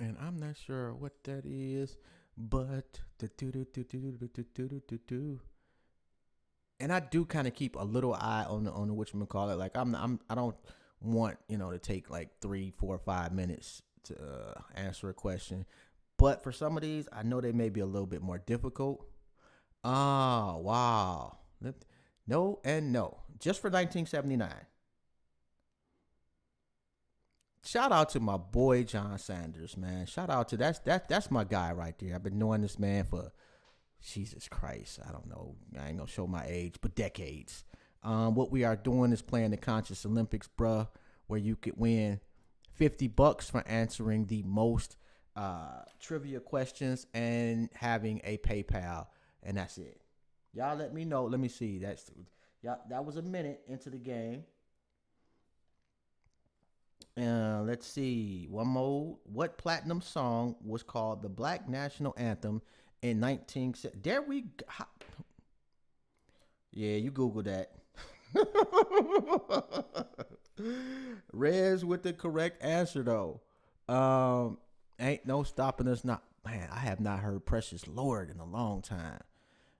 And I'm not sure what that is, but and I do kind of keep a little eye on the whatchamacallit. Like I don't want to take like 3, 4, 5 minutes to answer a question, but for some of these, I know they may be a little bit more difficult. Ah, wow. No and no. Just for 1979. Shout out to my boy John Sanders, man. Shout out to that's my guy right there. I've been knowing this man for Jesus Christ. I don't know. I ain't gonna show my age, but decades. What we are doing is playing the Conscious Olympics, bruh, where you could win $50 for answering the most trivia questions and having a PayPal, and that's it. Y'all let me know. Let me see. That was a minute into the game. Let's see. One more. What platinum song was called the Black National Anthem in 1970? There we go. Yeah, you Google that. Rez with the correct answer though. Ain't no stopping us not. Man, I have not heard Precious Lord in a long time.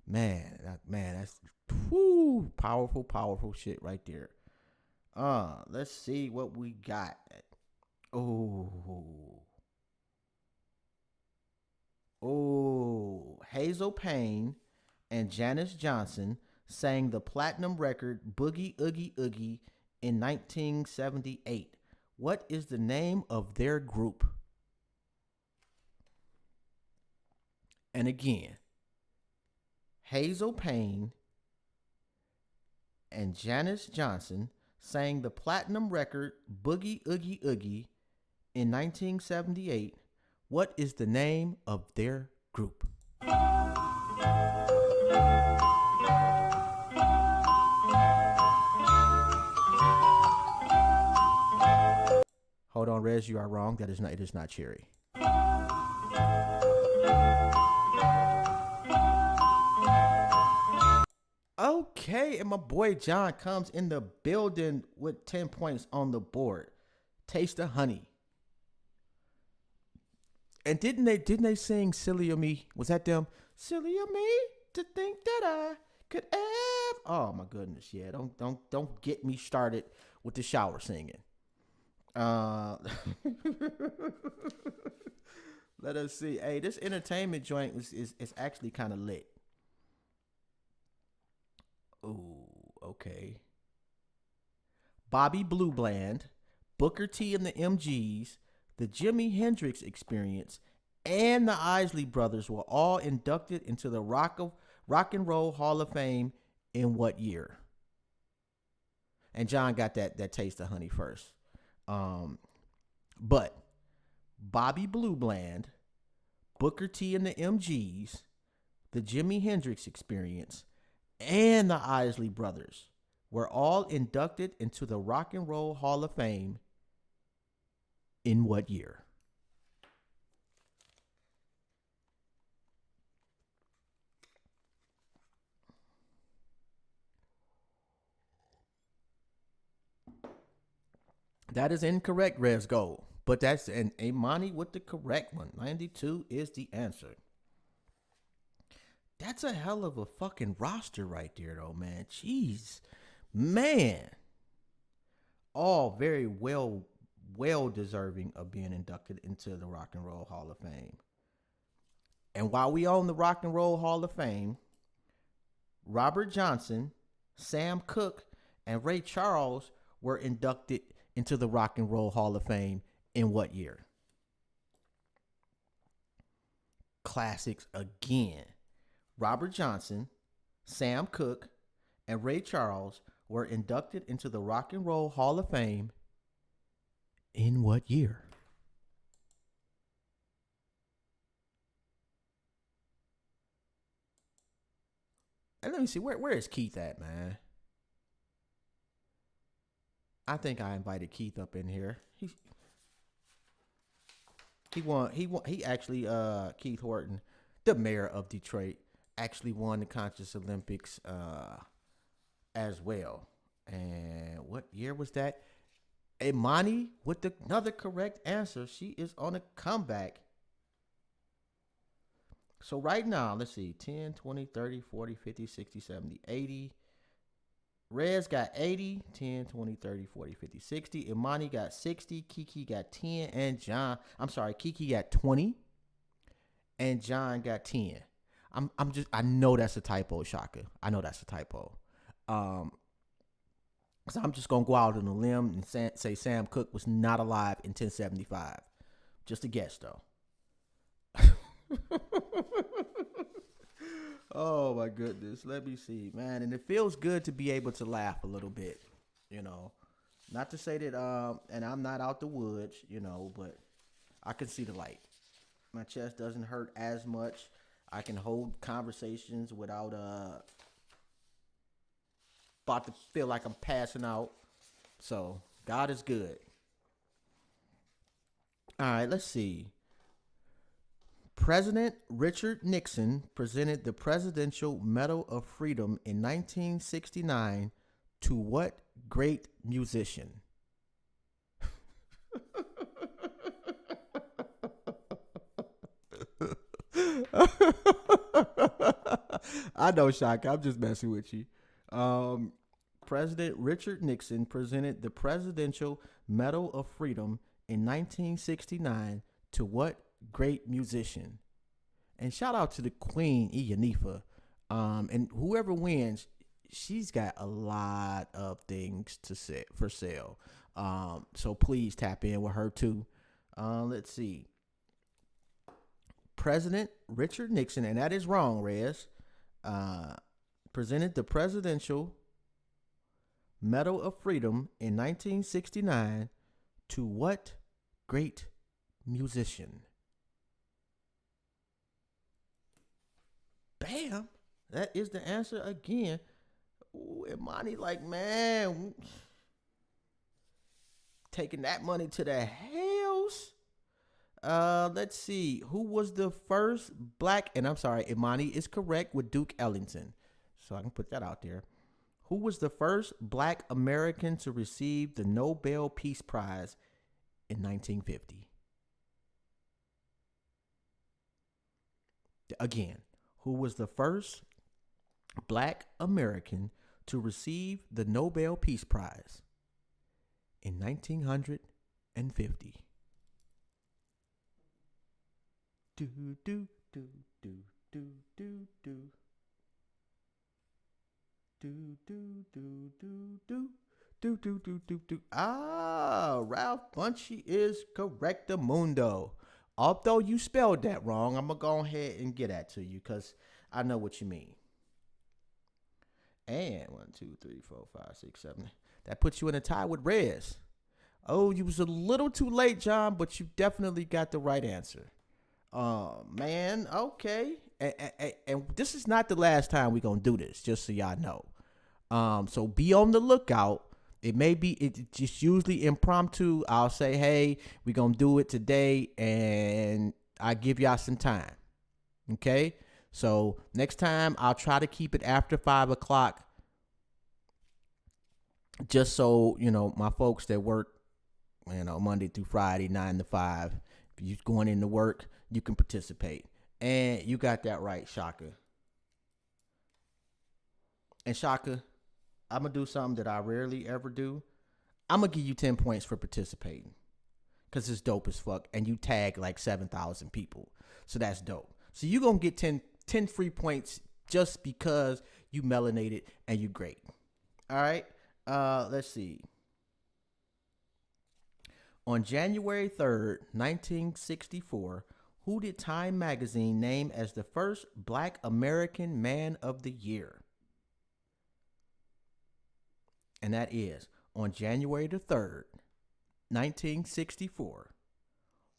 Man, that's powerful shit right there. Let's see what we got. Hazel Payne and Janis Johnson sang the platinum record Boogie Oogie Oogie in 1978. What is the name of their group? And again, Hazel Payne and Janis Johnson sang the platinum record Boogie Oogie Oogie in 1978. What is the name of their group? Hold on, Rez, you are wrong. It is not Cherry. Okay, and my boy John comes in the building with 10 points on the board. Taste the Honey. And didn't they sing Silly of Me? Was that them? Silly of me to think that I could ever. Oh my goodness, yeah. Don't get me started with the shower singing. Let us see. Hey, this entertainment joint is actually kind of lit. Ooh, okay. Bobby Blue Bland, Booker T and the MGs, the Jimi Hendrix Experience, and the Isley Brothers were all inducted into the Rock and Roll Hall of Fame in what year? And John got that taste of honey first. But Bobby Blue Bland, Booker T and the MGs, the Jimi Hendrix Experience, and the Isley Brothers were all inducted into the Rock and Roll Hall of Fame in what year? That is incorrect, Rez Gold. But that's an Imani with the correct one. 92 is the answer. That's a hell of a fucking roster right there, though, man. Jeez. Man. All very well deserving of being inducted into the Rock and Roll Hall of Fame. And while we own the Rock and Roll Hall of Fame, Robert Johnson, Sam Cooke, and Ray Charles were inducted into the Rock and Roll Hall of Fame in what year? Classics again. Robert Johnson, Sam Cooke, and Ray Charles were inducted into the Rock and Roll Hall of Fame in what year? And let me see, where is Keith at, man? I think I invited Keith up in here. He actually Keith Horton, the mayor of Detroit, actually won the Conscious Olympics as well. And what year was that? Imani with another correct answer. She is on a comeback. So right now, let's see, 10, 20, 30, 40, 50, 60, 70, 80. Rez got 80, 10, 20, 30, 40, 50, 60. Imani got 60. Kiki got 10. And Kiki got 20. And John got 10. I know that's a typo, Shaka. I know that's a typo. So I'm just going to go out on a limb and say Sam Cooke was not alive in 1075. Just a guess, though. Oh, my goodness. Let me see, man. And it feels good to be able to laugh a little bit, you know. Not to say that, and I'm not out the woods, you know, but I can see the light. My chest doesn't hurt as much. I can hold conversations without about to feel like I'm passing out. So God is good. All right, let's see. President Richard Nixon presented the Presidential Medal of Freedom in 1969 to what great musician? I know, Shaka. I'm just messing with you. President Richard Nixon presented the Presidential Medal of Freedom in 1969 to what great musician? And shout out to the Queen Iyanifa. And whoever wins, she's got a lot of things to set for sale. So please tap in with her too. Let's see. President Richard Nixon, and that is wrong, Rez, presented the Presidential Medal of Freedom in 1969 to what great musician? Bam. That is the answer again. Ooh, Imani like, man, taking that money to the hells. Let's see. Who was the first black, and I'm sorry, Imani is correct with Duke Ellington. So I can put that out there. Who was the first black American to receive the Nobel Peace Prize in 1950? Again, who was the first black American to receive the Nobel Peace Prize in 1950? Do, do, do, do, do, do, do. Do, do, do, do, do. Do, do, do, do, do. Ah, Ralph Bunchy is correctamundo. Although you spelled that wrong, I'm going to go ahead and get that to you because I know what you mean. And 1, 2, 3, 4, 5, 6, 7. That puts you in a tie with Rez. Oh, you was a little too late, John, but you definitely got the right answer. Man, okay. And this is not the last time we're going to do this, just so y'all know. So be on the lookout. It may be, it's just usually impromptu. I'll say, hey, we're going to do it today, and I give y'all some time. Okay? So next time, I'll try to keep it after 5 o'clock, just so, you know, my folks that work, you know, Monday through Friday, 9 to 5, if you're going into work, you can participate. And you got that right, Shaka. And Shaka, I'm going to do something that I rarely ever do. I'm going to give you 10 points for participating. Because it's dope as fuck. And you tag like 7,000 people. So that's dope. So you're going to get 10 free points just because you melanated and you great. All right. Let's see. On January 3rd, 1964, who did Time magazine name as the first Black American Man of the Year? And that is on January the 3rd, 1964.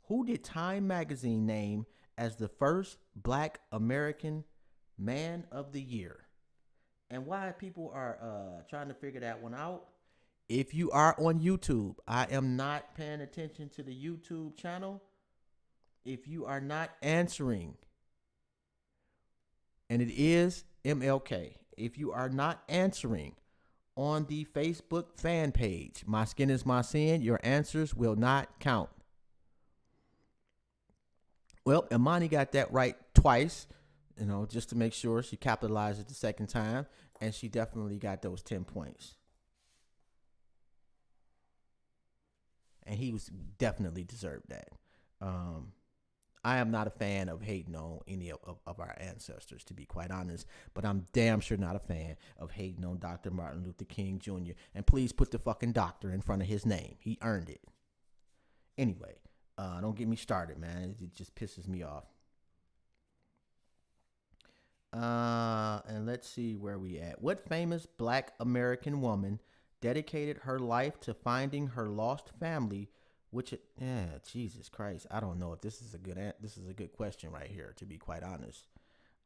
Who did Time magazine name as the first Black American Man of the Year? And why people are trying to figure that one out, if you are on YouTube, I am not paying attention to the YouTube channel. If you are not answering, and it is MLK, if you are not answering on the Facebook fan page. My Skin is My Sin. Your answers will not count. Well, Imani got that right twice, just to make sure she capitalized it the second time, and she definitely got those 10 points. And he was definitely deserved that. I am not a fan of hating on any of our ancestors, to be quite honest, but I'm damn sure not a fan of hating on Dr. Martin Luther King Jr. And please put the fucking doctor in front of his name. He earned it. Anyway, don't get me started, man. It just pisses me off. And let's see where we at. What famous Black American woman dedicated her life to finding her lost family? Jesus Christ, I don't know if this is a good question right here, to be quite honest.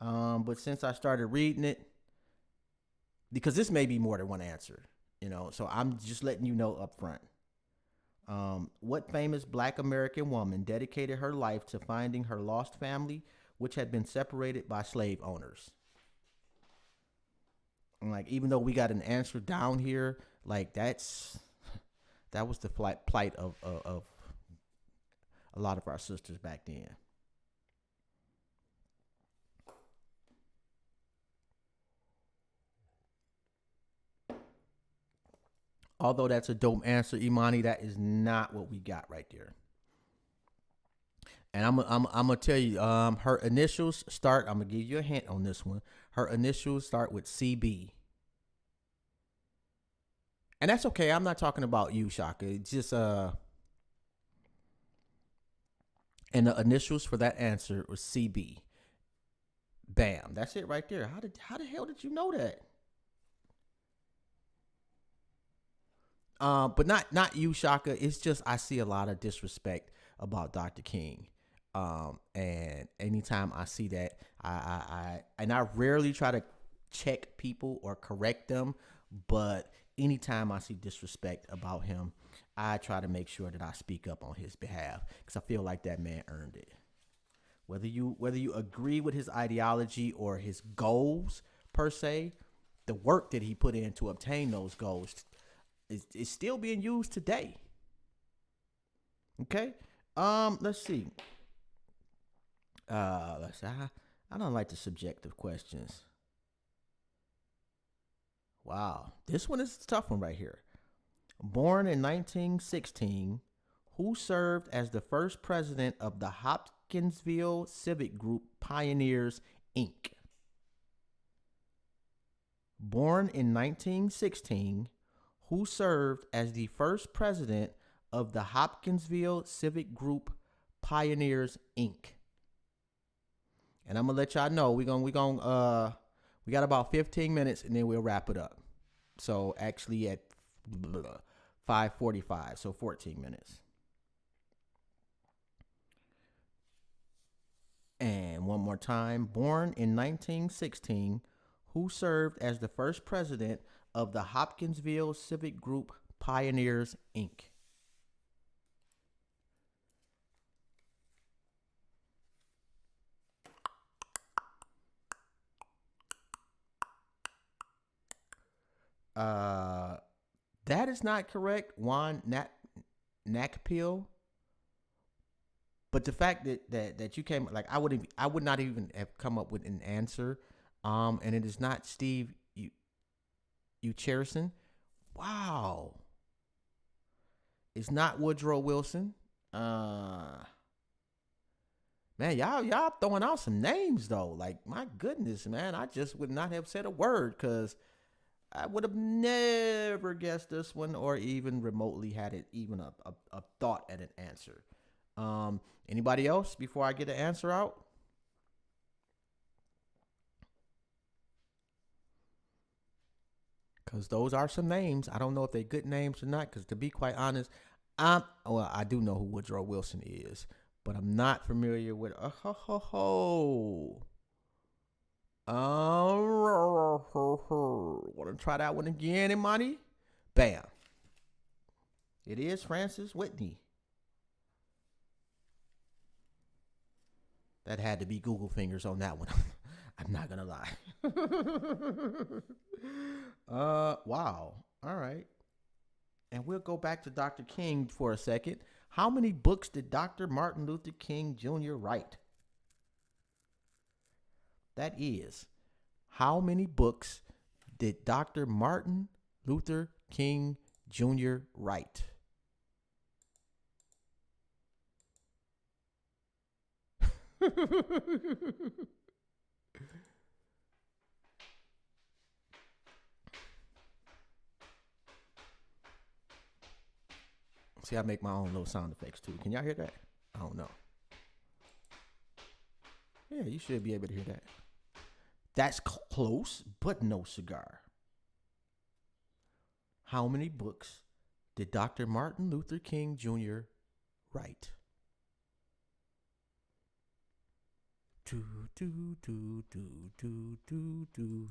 But since I started reading it, because this may be more than one answer, so I'm just letting you know up front. What famous Black American woman dedicated her life to finding her lost family, which had been separated by slave owners? And even though we got an answer down here, that was the plight of a lot of our sisters back then. Although that's a dope answer, Imani, that is not what we got right there. And I'm gonna tell you, her initials start. I'm gonna give you a hint on this one. Her initials start with CB. And that's okay. I'm not talking about you, Shaka. It's just and the initials for that answer was CB. Bam. That's it right there. How the hell did you know that? But not you, Shaka. It's just I see a lot of disrespect about Dr. King. And anytime I see that, I rarely try to check people or correct them, but anytime I see disrespect about him, I try to make sure that I speak up on his behalf, because I feel like that man earned it. Whether you agree with his ideology or his goals per se, the work that he put in to obtain those goals is still being used today. Okay. Let's see. I don't like the subjective questions. Wow, this one is a tough one right here. Born in 1916, who served as the first president of the Hopkinsville Civic Group Pioneers, Inc. Born in 1916, who served as the first president of the Hopkinsville Civic Group Pioneers, Inc. And I'm gonna let y'all know we got about 15 minutes and then we'll wrap it up. So actually at 5:45, so 14 minutes. And one more time, born in 1916, who served as the first president of the Hopkinsville Civic Group Pioneers, Inc. That is not correct, Juan Nakpil. But the fact that you came, I would not even have come up with an answer. And it is not Steve Cherison. Wow. It's not Woodrow Wilson. Man, y'all throwing out some names though. My goodness, man, I just would not have said a word because I would have never guessed this one or even remotely had it even a thought at an answer. Anybody else before I get the answer out? Because those are some names. I don't know if they're good names or not, because to be quite honest, I do know who Woodrow Wilson is, but I'm not familiar with want to try that one again, Imani? Bam. It is Francis Whitney. That had to be Google fingers on that one. I'm not gonna lie. Wow. All right. And we'll go back to Dr. King for a second. How many books did Dr. Martin Luther King Jr. write? That is, how many books did Dr. Martin Luther King Jr. write? See, I make my own little sound effects too. Can y'all hear that? I don't know. Yeah, you should be able to hear that. That's close, but no cigar. How many books did Dr. Martin Luther King Jr. write? Do do do do do do do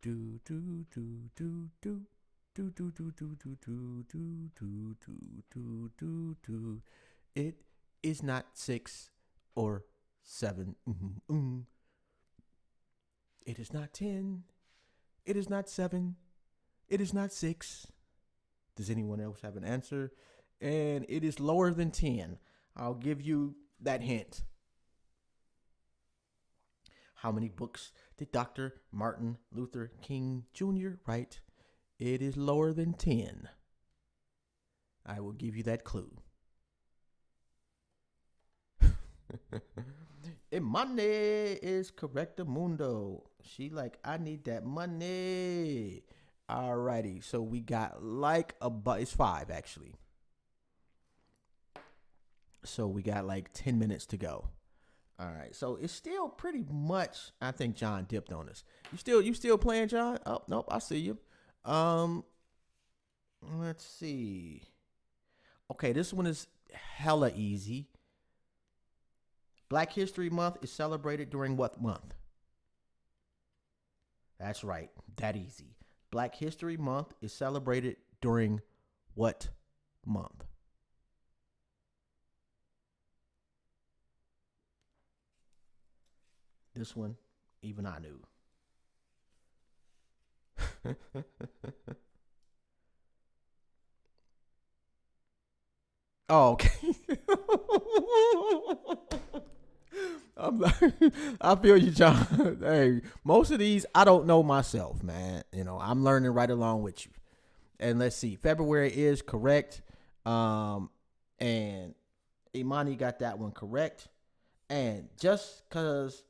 do do do do do. Do do do do do do do do do do do. It is not 6 or 7. It is not 10. It is not 7. It is not 6. Does anyone else have an answer? And it is lower than 10. I'll give you that hint. How many books did Dr. Martin Luther King Jr. write? It is lower than 10. I will give you that clue. And money is correctamundo. She like, I need that money. Alrighty, so we got like it's 5 actually. So we got like 10 minutes to go. All right, so it's still pretty much. I think John dipped on us. You still playing, John? Oh nope, I see you. Let's see. Okay, this one is hella easy. Black History Month is celebrated during what month? That's right, that easy. Black History Month is celebrated during what month? This one, even I knew. Oh, okay. I feel you, John. Hey, most of these I don't know myself, man. You know, I'm learning right along with you. And let's see, February is correct. And Imani got that one correct. And just because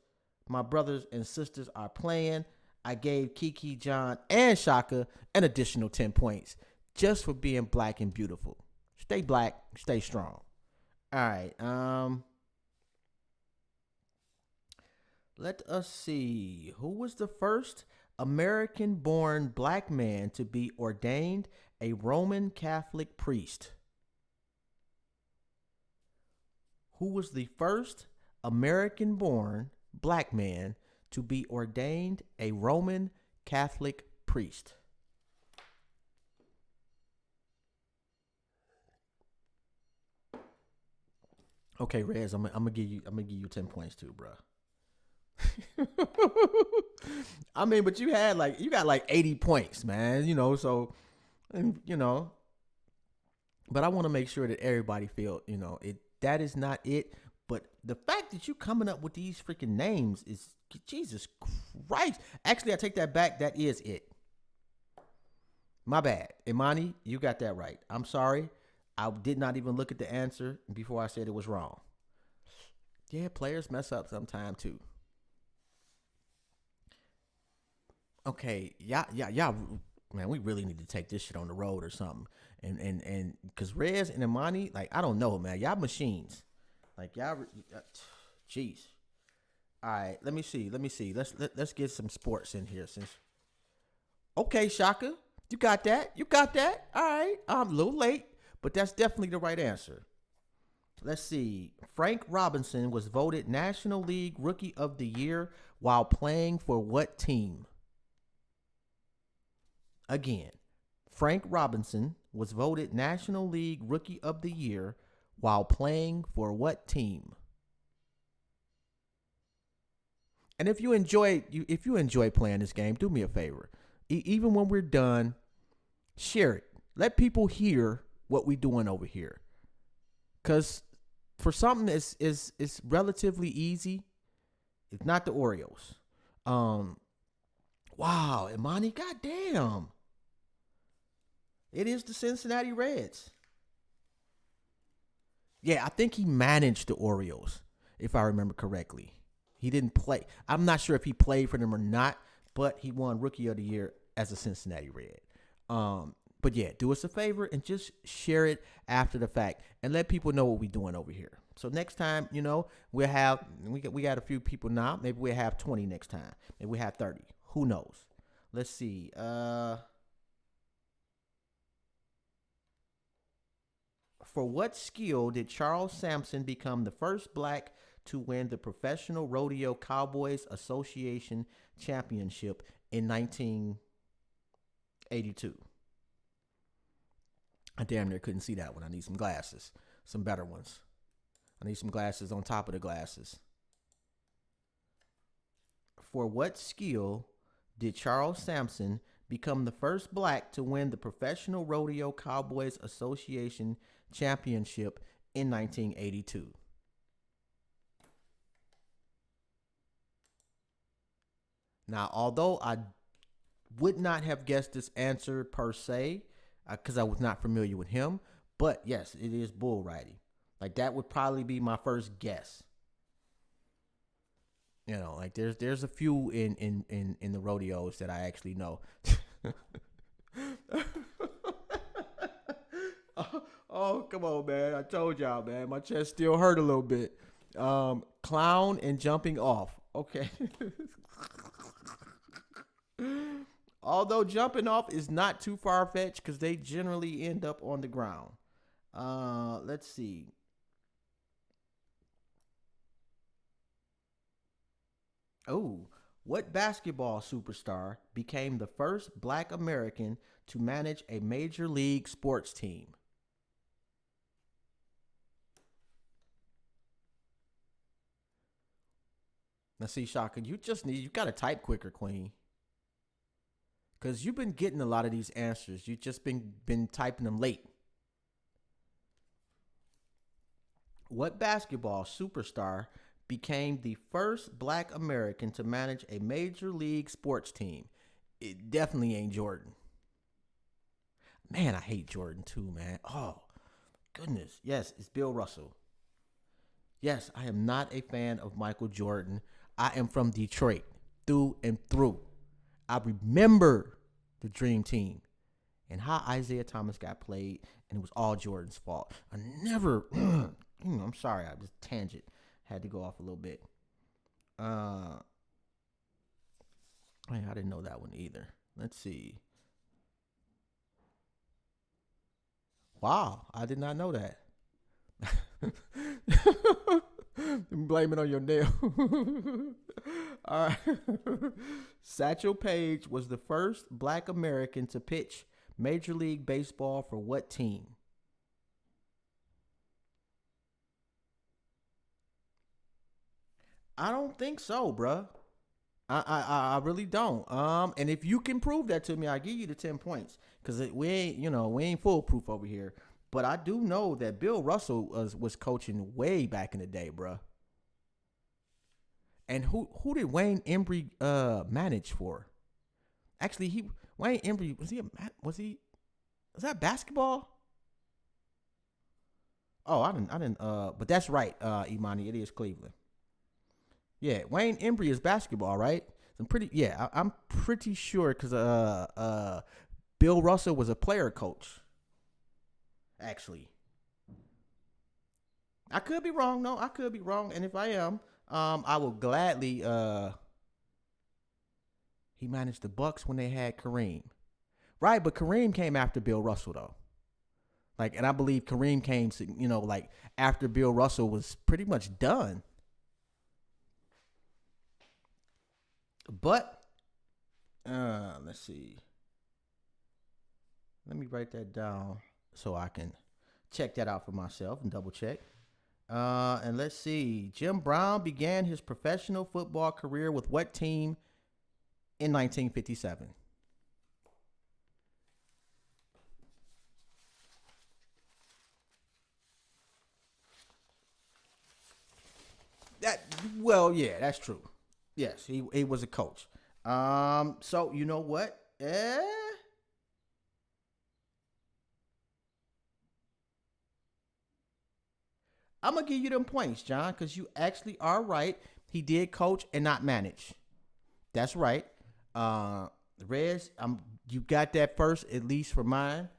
my brothers and sisters are playing, I gave Kiki, John, and Shaka an additional 10 points just for being black and beautiful. Stay black, stay strong. All right. Let us see. Who was the first American-born black man to be ordained a Roman Catholic priest? Who was the first American-born black man to be ordained a Roman Catholic priest? Okay, Rez, I'm gonna give you 10 points too, bro. I mean, but you got like 80 points, man. You know, so, and you know, but I want to make sure that everybody feel, you know, that is not it. But the fact that you coming up with these freaking names is Jesus Christ. Actually, I take that back. That is it. My bad. Imani, you got that right. I'm sorry. I did not even look at the answer before I said it was wrong. Yeah, players mess up sometime too. Okay, yeah, man, we really need to take this shit on the road or something. And because Rez and Imani, like, I don't know, man. Y'all machines. Like, y'all, jeez. All right, let me see. Let's get some sports in here. Okay, Shaka, you got that. All right, I'm a little late, but that's definitely the right answer. Let's see. Frank Robinson was voted National League Rookie of the Year while playing for what team? Again, Frank Robinson was voted National League Rookie of the Year while playing for what team? And if you enjoy playing this game, do me a favor. Even when we're done, share it. Let people hear what we're doing over here. Cause for something is relatively easy, it's not the Oreos. Wow, Imani, goddamn. It is the Cincinnati Reds. Yeah, I think he managed the Orioles, if I remember correctly. He didn't play. I'm not sure if he played for them or not, but he won Rookie of the Year as a Cincinnati Red. But yeah, do us a favor and just share it after the fact and let people know what we're doing over here. So next time, you know, we got a few people now. Maybe we'll have 20 next time. Maybe we have 30. Who knows? Let's see. For what skill did Charles Sampson become the first black to win the Professional Rodeo Cowboys Association Championship in 1982? I damn near couldn't see that one. I need some glasses, some better ones. I need some glasses on top of the glasses. For what skill did Charles Sampson become the first black to win the Professional Rodeo Cowboys Association Championship in 1982? Now, although I would not have guessed this answer per se, because I was not familiar with him, but yes, it is bull riding. Like that would probably be my first guess. You know, like there's a few in the rodeos that I actually know. Oh, come on, man. I told y'all, man. My chest still hurt a little bit. Clown and jumping off. Okay. Although jumping off is not too far-fetched because they generally end up on the ground. Let's see. Oh, what basketball superstar became the first black American to manage a major league sports team? Now see, Shaka, you got to type quicker, Queen. Because you've been getting a lot of these answers. You've just been typing them late. What basketball superstar became the first black American to manage a major league sports team? It definitely ain't Jordan. Man, I hate Jordan too, man. Oh, goodness. Yes, it's Bill Russell. Yes, I am not a fan of Michael Jordan. I am from Detroit through and through. I remember the Dream Team and how Isaiah Thomas got played, and it was all Jordan's fault. I never, I'm sorry, I just tangent. Had to go off a little bit. I didn't know that one either. Let's see. Wow, I did not know that. Blame it on your nail. All right. Satchel Paige was the first black American to pitch Major League Baseball for what team? I don't think so, bruh. I really don't. And if you can prove that to me, I'll give you the 10 points. Cause we ain't foolproof over here. But I do know that Bill Russell was coaching way back in the day, bruh. And who did Wayne Embry manage for? Actually, Wayne Embry was that basketball? Oh, I didn't. But that's right, Imani. It is Cleveland. Yeah, Wayne Embry is basketball, right? I'm pretty sure because Bill Russell was a player coach. Actually, I could be wrong. No, I could be wrong, and if I am, I will gladly. He managed the Bucks when they had Kareem, right? But Kareem came after Bill Russell, though. Like, and I believe Kareem came, like after Bill Russell was pretty much done. But, let's see. Let me write that down so I can check that out for myself and double check. And let's see. Jim Brown began his professional football career with what team in 1957? Yeah, that's true. Yes, he was a coach. So you know what? I'm gonna give you them points, John, because you actually are right. He did coach and not manage. That's right. Uh, Rez, you got that first, at least for mine.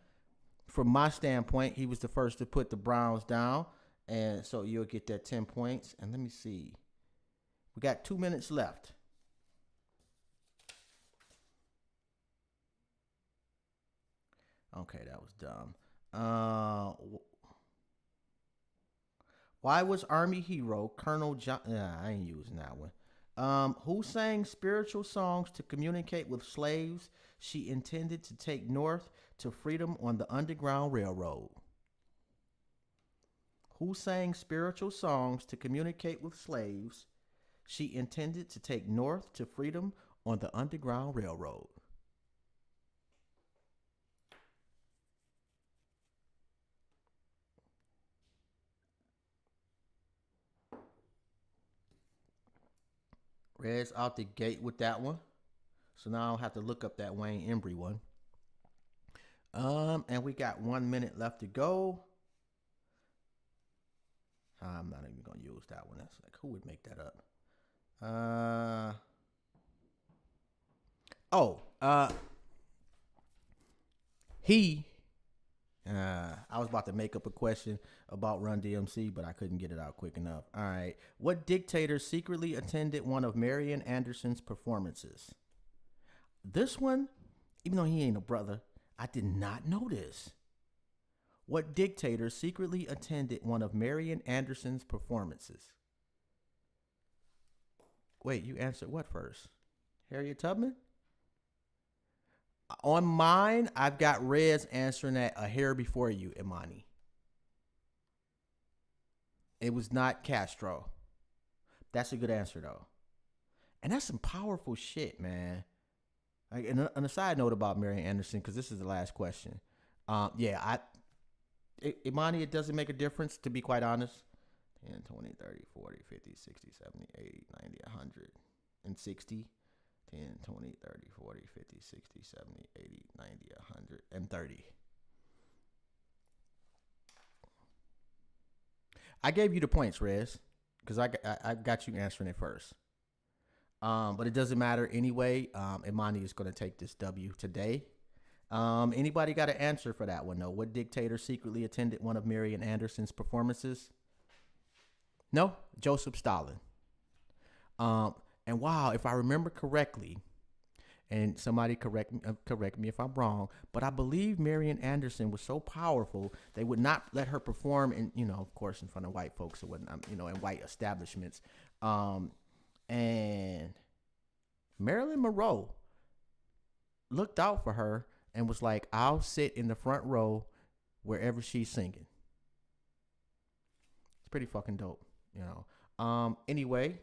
From my standpoint, he was the first to put the Browns down, and so you'll get that 10 points. And let me see, we got 2 minutes left. Okay, that was dumb. Why was Army hero Colonel John? I ain't using that one. Who sang spiritual songs to communicate with slaves she intended to take north to freedom on the Underground Railroad? Who sang spiritual songs to communicate with slaves she intended to take north to freedom on the Underground Railroad? Red's out the gate with that one. So now I don't have to look up that Wayne Embry one. And we got 1 minute left to go. I'm not even gonna use that one. That's like, who would make that up? He. I was about to make up a question about Run DMC, but I couldn't get it out quick enough. All right. What dictator secretly attended one of Marian Anderson's performances? This one, even though he ain't a brother, I did not know this. What dictator secretly attended one of Marian Anderson's performances? Wait, you answered what first? Harriet Tubman? On mine, I've got Reds answering that a hair before you, Imani. It was not Castro. That's a good answer, though. And that's some powerful shit, man. Like, and on a side note about Marian Anderson, because this is the last question. Imani, it doesn't make a difference, to be quite honest. 10, 20, 30, 40, 50, 60, 70, 80, 90, 100, and 60. 10, 20, 30, 40, 50, 60, 70, 80, 90, 130. I gave you the points, Rez, because I got you answering it first. But it doesn't matter anyway. Imani is going to take this W today. Anybody got an answer for that one, though? What dictator secretly attended one of Marian Anderson's performances? No? Joseph Stalin. And wow, if I remember correctly, and somebody correct me if I'm wrong, but I believe Marian Anderson was so powerful they would not let her perform in, of course, in front of white folks or whatnot, in white establishments. And Marilyn Monroe looked out for her and was like, "I'll sit in the front row wherever she's singing." It's pretty fucking dope, Anyway.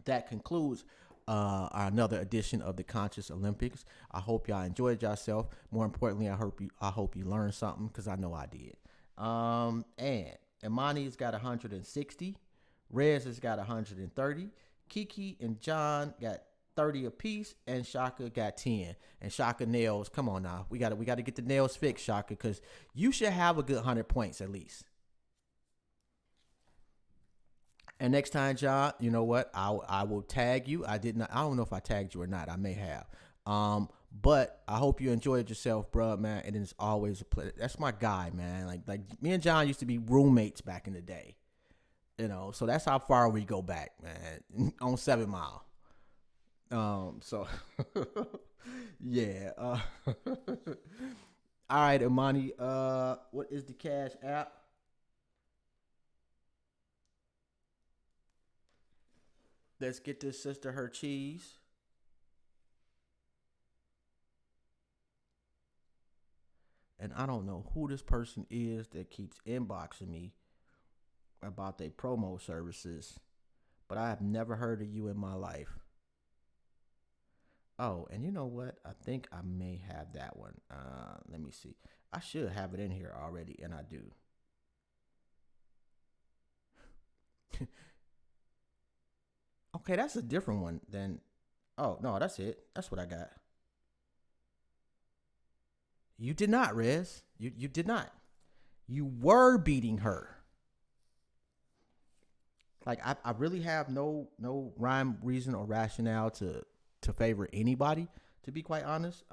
That concludes another edition of the Conscious Olympics. I hope y'all enjoyed yourself. More importantly, I hope you learned something, because I know I did. And Imani's got 160. Rez has got 130. Kiki and John got 30 apiece, and Shaka got 10. And Shaka nails. Come on now, we got to get the nails fixed, Shaka, because you should have a good 100 points at least. And next time, John, you know what? I will tag you. I don't know if I tagged you or not. I may have. But I hope you enjoyed yourself, bro, man. And it's always a pleasure. That's my guy, man. Like me and John used to be roommates back in the day. So that's how far we go back, man. On 7 Mile. So yeah. All right, Imani. What is the Cash App? Let's get this sister her cheese. And I don't know who this person is that keeps inboxing me. about their promo services, but I have never heard of you in my life. Oh, and you know what? I think I may have that one. Let me see. I should have it in here already, and I do. Okay, that's a different one than. Oh, no, that's it. That's what I got. You did not, Rez. You did not. You were beating her. Like I really have no rhyme, reason, or rationale to favor anybody, to be quite honest.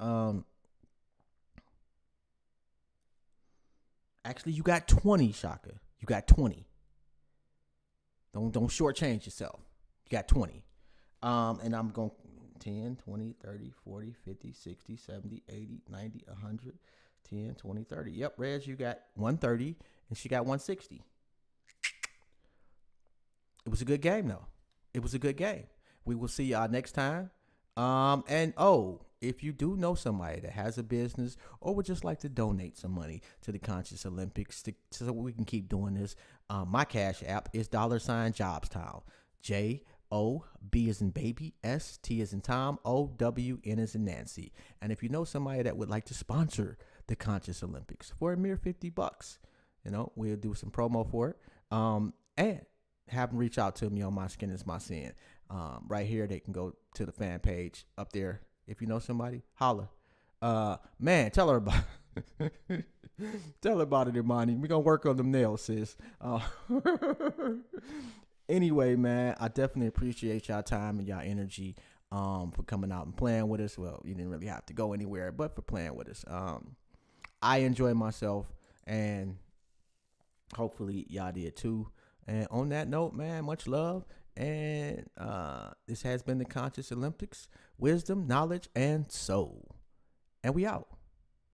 Actually, you got 20, Shaka. You got 20. Don't shortchange yourself. You got 20. And I'm going 10, 20, 30, 40, 50, 60, 70, 80, 90, 100, 10, 20, 30. Yep, Rez, you got 130, and she got 160. It was a good game, though. It was a good game. We will see y'all next time. And if you do know somebody that has a business or would just like to donate some money to the Conscious Olympics so we can keep doing this, my cash app is $Jobstown. JOB as in baby, ST as in Tom, OWN as in Nancy. And if you know somebody that would like to sponsor the Conscious Olympics for a mere $50, we'll do some promo for it. And have them reach out to me on My Skin Is My Sin. Right here, they can go to the fan page up there. If you know somebody, holla. Man, tell her about it. Tell her about it, Imani. We're going to work on them nails, sis. Anyway, man, I definitely appreciate y'all time and y'all energy for coming out and playing with us. Well, you didn't really have to go anywhere, but for playing with us. I enjoy myself, and hopefully y'all did too. And on that note, man, much love. And this has been the Conscious Olympics, wisdom, knowledge, and soul. And we out.